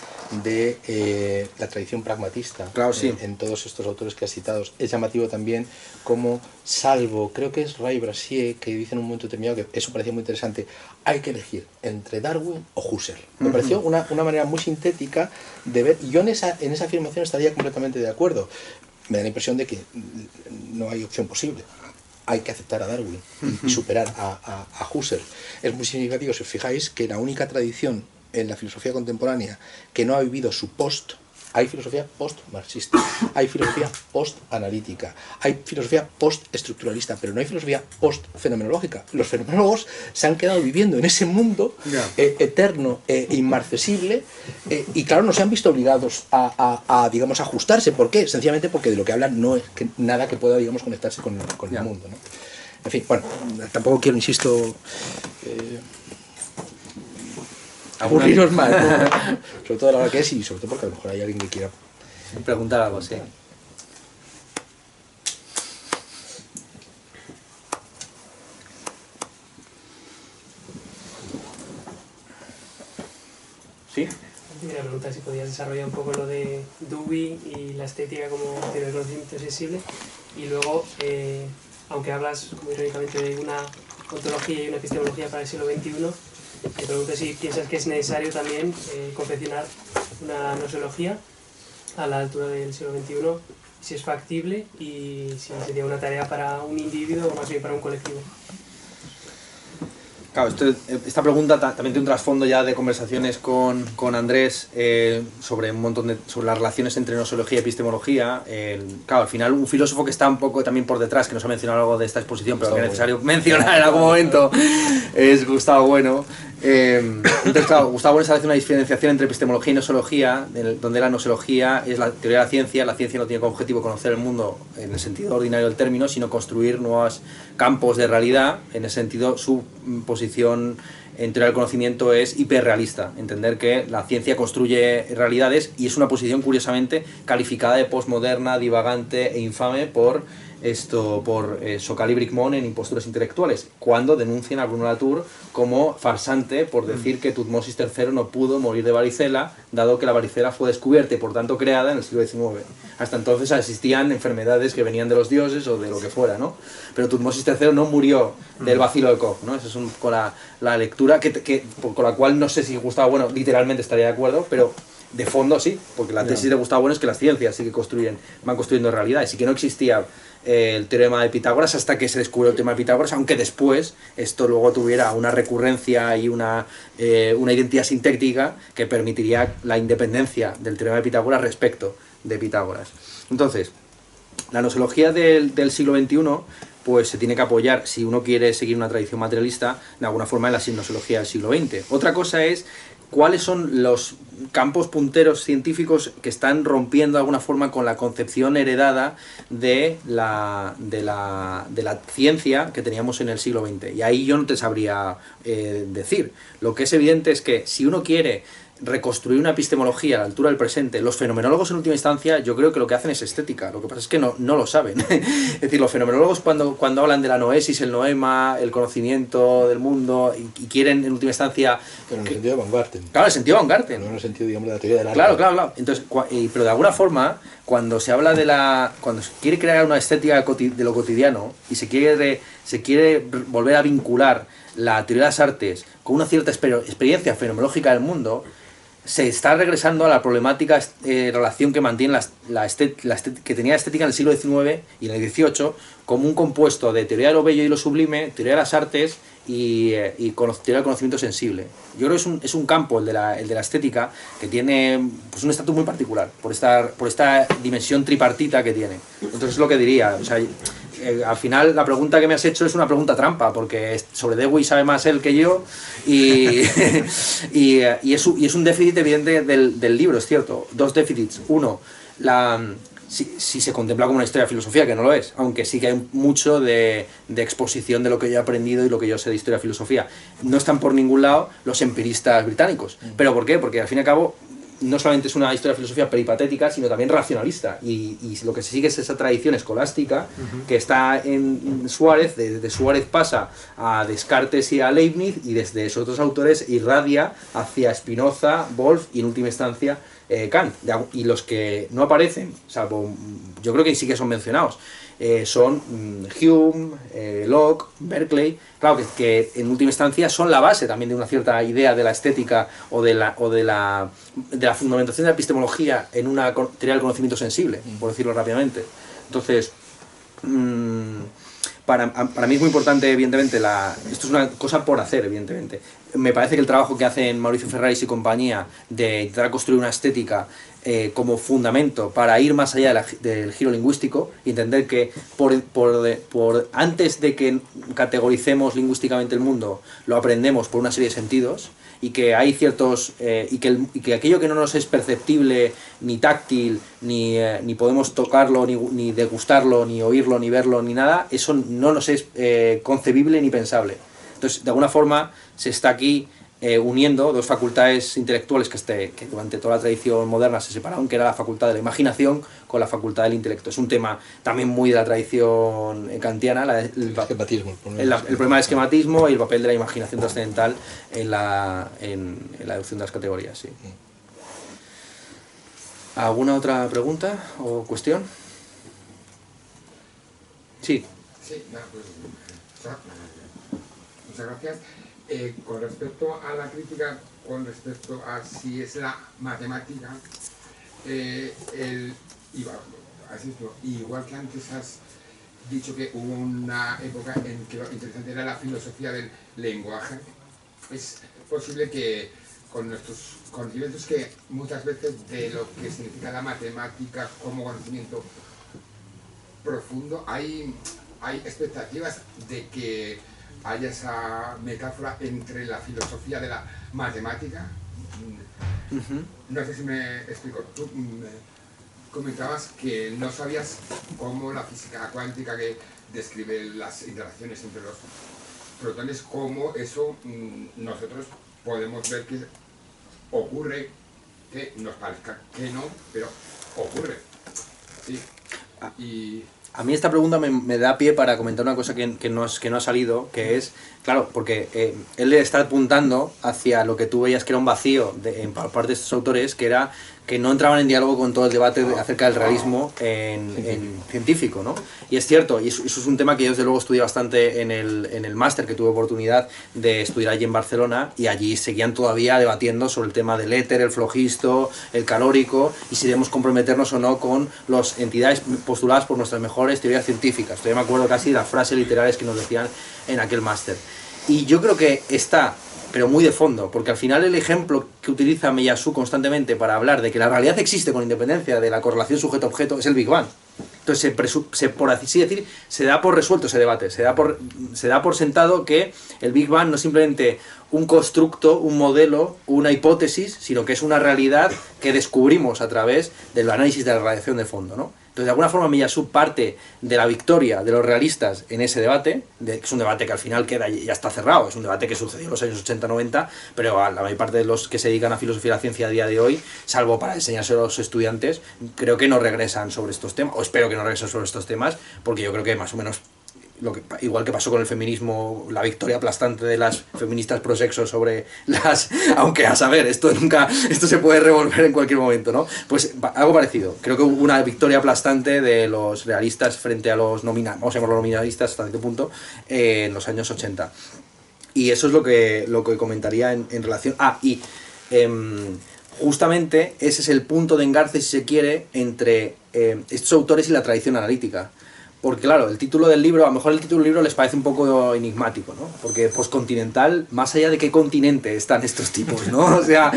de la tradición pragmatista, claro, sí, en todos estos autores que has citado. Es llamativo también como, salvo, creo que es Ray Brasier, que dice en un momento determinado, que eso parecía muy interesante, hay que elegir entre Darwin o Husserl. Me pareció una manera muy sintética de ver, y yo en esa afirmación estaría completamente de acuerdo. Me da la impresión de que no hay opción posible. Hay que aceptar a Darwin y superar a Husserl. Es muy significativo, si os fijáis, que la única tradición en la filosofía contemporánea que no ha vivido su hay filosofía post-marxista, hay filosofía post-analítica, hay filosofía post-estructuralista, pero no hay filosofía post-fenomenológica. Los fenomenólogos se han quedado viviendo en ese mundo eterno e inmarcesible, y claro, no se han visto obligados digamos, ajustarse. ¿Por qué? Sencillamente porque de lo que hablan no es nada que pueda, digamos, conectarse con el mundo, ¿no? En fin, bueno, tampoco quiero, insisto, aburriros más, ¿no? Sobre todo a la hora que es, y sobre todo porque a lo mejor hay alguien que quiera preguntar algo, sí. ¿Sí? Quería preguntar si podías desarrollar un poco lo de Dewey y la estética como teoría del conocimiento sensible, y luego, aunque hablas muy irónicamente de una ontología y una epistemología para el siglo XXI, te pregunto si piensas que es necesario también confeccionar una nosología a la altura del siglo XXI, si es factible y si sería una tarea para un individuo o más bien para un colectivo. Claro, esta pregunta también tiene un trasfondo ya de conversaciones con Andrés sobre un montón sobre las relaciones entre nosología y epistemología. Claro, al final un filósofo que está un poco también por detrás, que nos ha mencionado algo de esta exposición, pero que es necesario mencionar en algún momento, es Gustavo Bueno, Entonces, claro, Gustavo Bueno hace una diferenciación entre epistemología y nosología, donde la nosología es la teoría de la ciencia no tiene como objetivo conocer el mundo en el sentido ordinario del término, sino construir nuevos campos de realidad. En ese sentido, su posición en teoría del conocimiento es hiperrealista, entender que la ciencia construye realidades, y es una posición curiosamente calificada de postmoderna, divagante e infame por Sokal y Bricmont en Imposturas intelectuales, cuando denuncian a Bruno Latour como farsante por decir que Tutmosis III no pudo morir de varicela, dado que la varicela fue descubierta y por tanto creada en el siglo XIX. Hasta entonces existían enfermedades que venían de los dioses o de lo que fuera, ¿no? Pero Tutmosis III no murió del bacilo de Koch, ¿no? Esa es con la lectura con la cual no sé si Gustavo Bueno literalmente estaría de acuerdo, pero de fondo sí, porque la tesis de Gustavo Bueno es que las ciencias sí que van construyendo realidades y que no existía el teorema de Pitágoras hasta que se descubrió el teorema de Pitágoras, aunque después esto luego tuviera una recurrencia y una identidad sintética que permitiría la independencia del teorema de Pitágoras respecto de Pitágoras. Entonces, la nosología del siglo XXI pues se tiene que apoyar, si uno quiere seguir una tradición materialista, de alguna forma en la nosología del siglo XX. Otra cosa es cuáles son los campos punteros científicos que están rompiendo de alguna forma con la concepción heredada de la ciencia que teníamos en el siglo XX. Y ahí yo no te sabría decir. Lo que es evidente es que si uno quiere reconstruir una epistemología a la altura del presente, los fenomenólogos en última instancia yo creo que lo que hacen es estética, lo que pasa es que no lo saben. Es decir, los fenomenólogos cuando hablan de la noesis, el noema, el conocimiento del mundo y quieren en última instancia... Pero en el sentido de Van Garten. Claro, el sentido de Van Garten. No en el sentido, digamos, de la teoría del arte. Claro. Entonces, pero de alguna forma, cuando se habla cuando se quiere crear una estética de lo cotidiano y se quiere volver a vincular la teoría de las artes con una cierta experiencia fenomenológica del mundo, se está regresando a la problemática relación que mantiene que tenía la estética en el siglo XIX y en el XVIII como un compuesto de teoría de lo bello y lo sublime, teoría de las artes y teoría del conocimiento sensible. Yo creo que es un campo, el de la estética, que tiene pues, un estatus muy particular por esta dimensión tripartita que tiene. Entonces es lo que diría, o sea, al final la pregunta que me has hecho es una pregunta trampa, porque sobre Dewey sabe más él que yo y es un déficit evidente del libro, es cierto. Dos déficits. Uno, si se contempla como una historia de filosofía, que no lo es, aunque sí que hay mucho de exposición de lo que yo he aprendido y lo que yo sé de historia de filosofía. No están por ningún lado los empiristas británicos. ¿Pero por qué? Porque al fin y al cabo no solamente es una historia de filosofía peripatética, sino también racionalista. Y lo que se sigue es esa tradición escolástica que está en Suárez. De Suárez pasa a Descartes y a Leibniz, y desde esos otros autores irradia hacia Spinoza, Wolff y en última instancia Kant. Y los que no aparecen, salvo, yo creo que sí que son mencionados, son Hume, Locke, Berkeley, claro que en última instancia son la base también de una cierta idea de la estética o de la fundamentación de la epistemología en una teoría del conocimiento sensible, por decirlo rápidamente. Entonces, para mí es muy importante, evidentemente, esto es una cosa por hacer, evidentemente. Me parece que el trabajo que hacen Mauricio Ferraris y compañía de intentar construir una estética como fundamento para ir más allá del giro lingüístico, entender que antes de que categoricemos lingüísticamente el mundo, lo aprendemos por una serie de sentidos, y que hay ciertos y que aquello que no nos es perceptible, ni táctil, ni podemos tocarlo, ni degustarlo, ni oírlo, ni verlo, ni nada, eso no nos es concebible ni pensable. Entonces, de alguna forma, se está aquí uniendo dos facultades intelectuales que durante toda la tradición moderna se separaron, que era la facultad de la imaginación con la facultad del intelecto. Es un tema también muy de la tradición kantiana, el problema del esquematismo y el papel de la imaginación trascendental en la deducción de las categorías. Sí. ¿Alguna otra pregunta o cuestión? Sí. Sí, pues, muchas gracias. Con respecto a la crítica, con respecto a si es la matemática, igual que antes has dicho que hubo una época en que lo interesante era la filosofía del lenguaje, es posible que con nuestros conocimientos, que muchas veces de lo que significa la matemática como conocimiento profundo, hay expectativas de que haya esa metáfora entre la filosofía de la matemática. No sé si me explico. Tú comentabas que no sabías cómo la física cuántica que describe las interacciones entre los protones, cómo eso nosotros podemos ver que ocurre, que nos parezca que no, pero ocurre. Sí. Y a mí esta pregunta me da pie para comentar una cosa que no ha salido, que es, claro, porque él le está apuntando hacia lo que tú veías que era un vacío en parte de estos autores, que era que no entraban en diálogo con todo el debate acerca del realismo en científico, ¿no? Y es cierto, y eso es un tema que yo desde luego estudié bastante en el máster, que tuve oportunidad de estudiar allí en Barcelona, y allí seguían todavía debatiendo sobre el tema del éter, el flogisto, el calórico, y si debemos comprometernos o no con las entidades postuladas por nuestras mejores teorías científicas. Todavía me acuerdo casi de las frases literarias que nos decían en aquel máster. Y yo creo que está, pero muy de fondo, porque al final el ejemplo que utiliza Meillassoux constantemente para hablar de que la realidad existe con independencia de la correlación sujeto-objeto es el Big Bang. Entonces, por así decir, se da por resuelto ese debate, se da por sentado que el Big Bang no es simplemente un constructo, un modelo, una hipótesis, sino que es una realidad que descubrimos a través del análisis de la radiación de fondo, ¿no? Entonces, de alguna forma, Meillassoux parte de la victoria de los realistas en ese debate, que es un debate que al final queda ya está cerrado, es un debate que sucedió en los años 80-90, pero a la mayor parte de los que se dedican a filosofía y la ciencia a día de hoy, salvo para enseñárselo a los estudiantes, creo que no regresan sobre estos temas, o espero que no regresen sobre estos temas, porque yo creo que más o menos igual que pasó con el feminismo, la victoria aplastante de las feministas pro sexo sobre las... Aunque a saber, esto se puede revolver en cualquier momento, ¿no? Pues algo parecido. Creo que hubo una victoria aplastante de los realistas frente a los vamos a llamarlos nominalistas hasta cierto punto, en los años 80. Y eso es lo que comentaría en relación... justamente ese es el punto de engarce, si se quiere, entre estos autores y la tradición analítica. Porque claro, el título del libro, a lo mejor el título del libro les parece un poco enigmático, ¿no? Porque postcontinental, más allá de qué continente están estos tipos, ¿no? O sea,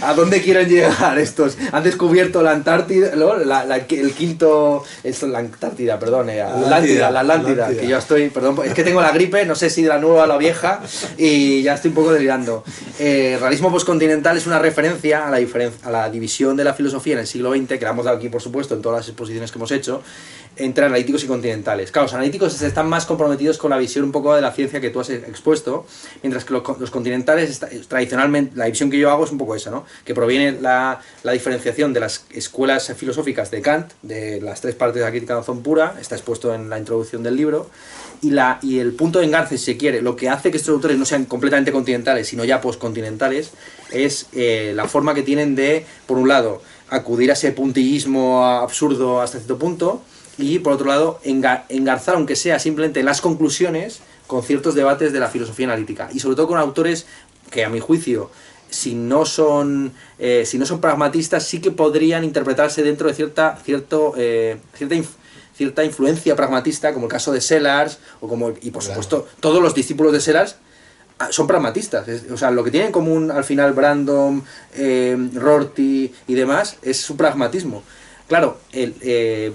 ¿a dónde quieren llegar estos? Han descubierto la Antártida, ¿no? El quinto... la Antártida, perdón, la Atlántida, que yo estoy, perdón, es que tengo la gripe, no sé si de la nueva o la vieja, y ya estoy un poco delirando. Realismo postcontinental es una referencia a la división de la filosofía en el siglo XX, que la hemos dado aquí, por supuesto, en todas las exposiciones que hemos hecho, entre analíticos y continentales. Claro, los analíticos están más comprometidos con la visión un poco de la ciencia que tú has expuesto, mientras que los continentales, tradicionalmente, la visión que yo hago es un poco esa, ¿no? Que proviene la diferenciación de las escuelas filosóficas de Kant, de las tres partes de la crítica de la razón pura, está expuesto en la introducción del libro, y el punto de engarce, si se quiere, lo que hace que estos autores no sean completamente continentales, sino ya postcontinentales, es la forma que tienen de, por un lado, acudir a ese puntillismo absurdo hasta cierto punto, y por otro lado engarzar, aunque sea simplemente las conclusiones, con ciertos debates de la filosofía analítica, y sobre todo con autores que a mi juicio, si no son pragmatistas, sí que podrían interpretarse dentro de cierta influencia pragmatista, como el caso de Sellars, y por supuesto todos los discípulos de Sellars son pragmatistas. O sea, lo que tienen en común al final Brandom, Rorty y demás es su pragmatismo. Claro,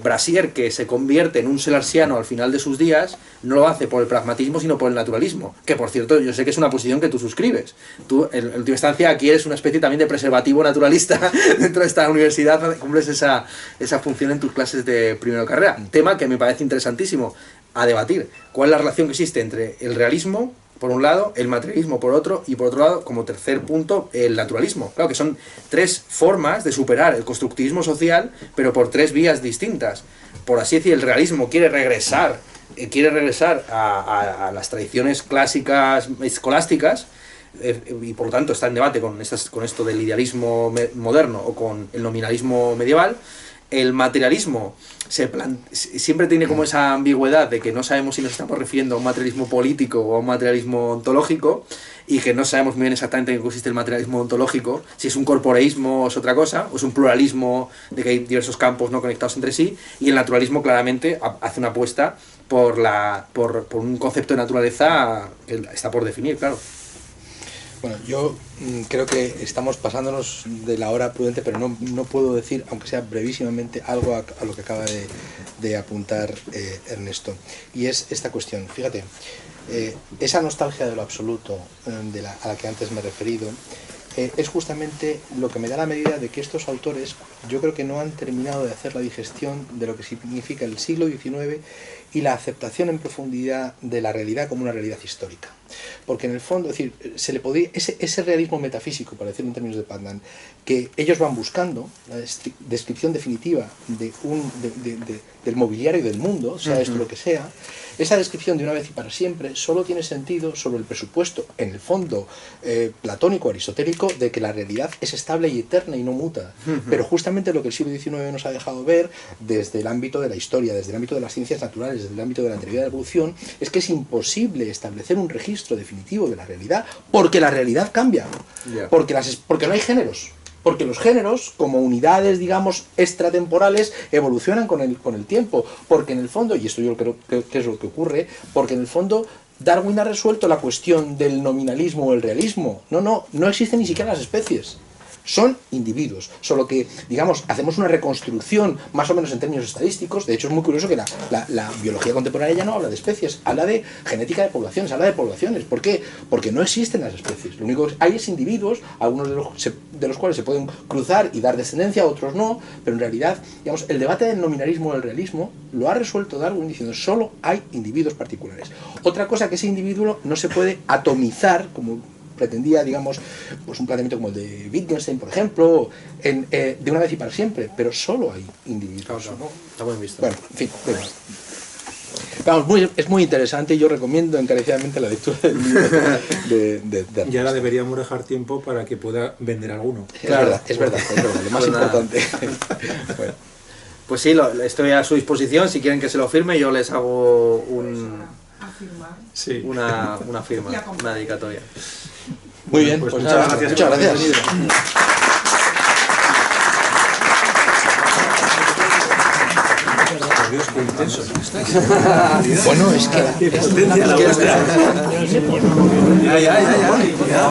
Brasier, que se convierte en un selarsiano al final de sus días, no lo hace por el pragmatismo, sino por el naturalismo. Que, por cierto, yo sé que es una posición que tú suscribes. Tú, en última instancia, aquí eres una especie también de preservativo naturalista dentro de esta universidad, cumples esa función en tus clases de primera carrera. Un tema que me parece interesantísimo a debatir. ¿Cuál es la relación que existe entre el realismo, por un lado, el materialismo por otro, y por otro lado, como tercer punto, el naturalismo? Claro que son tres formas de superar el constructivismo social, pero por tres vías distintas. Por así decir, el realismo quiere regresar a las tradiciones clásicas escolásticas, y por lo tanto está en debate con esto del idealismo moderno o con el nominalismo medieval. El materialismo siempre tiene como esa ambigüedad de que no sabemos si nos estamos refiriendo a un materialismo político o a un materialismo ontológico, y que no sabemos muy bien exactamente en qué consiste el materialismo ontológico, si es un corporeísmo o es otra cosa, o es un pluralismo de que hay diversos campos no conectados entre sí, y el naturalismo claramente hace una apuesta por un concepto de naturaleza que está por definir, claro. Bueno, yo creo que estamos pasándonos de la hora prudente, pero no puedo decir, aunque sea brevísimamente, algo a lo que acaba de apuntar Ernesto. Y es esta cuestión. Fíjate, esa nostalgia de lo absoluto a la que antes me he referido, es justamente lo que me da la medida de que estos autores yo creo que no han terminado de hacer la digestión de lo que significa el siglo XIX y la aceptación en profundidad de la realidad como una realidad histórica. Porque en el fondo, es decir, se le podría, ese realismo metafísico, para decirlo en términos de Putnam, que ellos van buscando, la descripción definitiva del mobiliario del mundo, sea esto lo que sea, esa descripción de una vez y para siempre solo tiene sentido sobre el presupuesto, en el fondo platónico, aristotélico, de que la realidad es estable y eterna y no muta. Pero justamente lo que el siglo XIX nos ha dejado ver desde el ámbito de la historia, desde el ámbito de las ciencias naturales, desde el ámbito de la teoría de la evolución, es que es imposible establecer un registro definitivo de la realidad porque la realidad cambia, porque no hay géneros. Porque los géneros, como unidades, digamos, extratemporales, evolucionan con el tiempo. Porque en el fondo, y esto yo creo que es lo que ocurre, porque en el fondo Darwin ha resuelto la cuestión del nominalismo o el realismo. No existen ni siquiera las especies. Son individuos, solo que, digamos, hacemos una reconstrucción más o menos en términos estadísticos. De hecho, es muy curioso que la biología contemporánea ya no habla de especies, habla de genética de poblaciones, habla de poblaciones. ¿Por qué? Porque no existen las especies. Lo único que hay es individuos, algunos de los cuales se pueden cruzar y dar descendencia, otros no, pero en realidad, digamos, el debate del nominalismo o del realismo lo ha resuelto Darwin diciendo solo hay individuos particulares. Otra cosa, que ese individuo no se puede atomizar, como pretendía, digamos, pues un planteamiento como el de Wittgenstein, por ejemplo, de una vez y para siempre, pero solo hay individuos. Está muy visto. Bueno, en fin, vamos, es muy interesante y yo recomiendo encarecidamente la lectura del libro de Y ahora deberíamos dejar tiempo para que pueda vender alguno. Es verdad, lo más importante. Bueno. Pues sí, estoy a su disposición. Si quieren que se lo firme, yo les hago una firma, una dedicatoria. Muy bien, pues muchas gracias. Muchas gracias. Dios, qué intenso. Bueno, es que... Ya.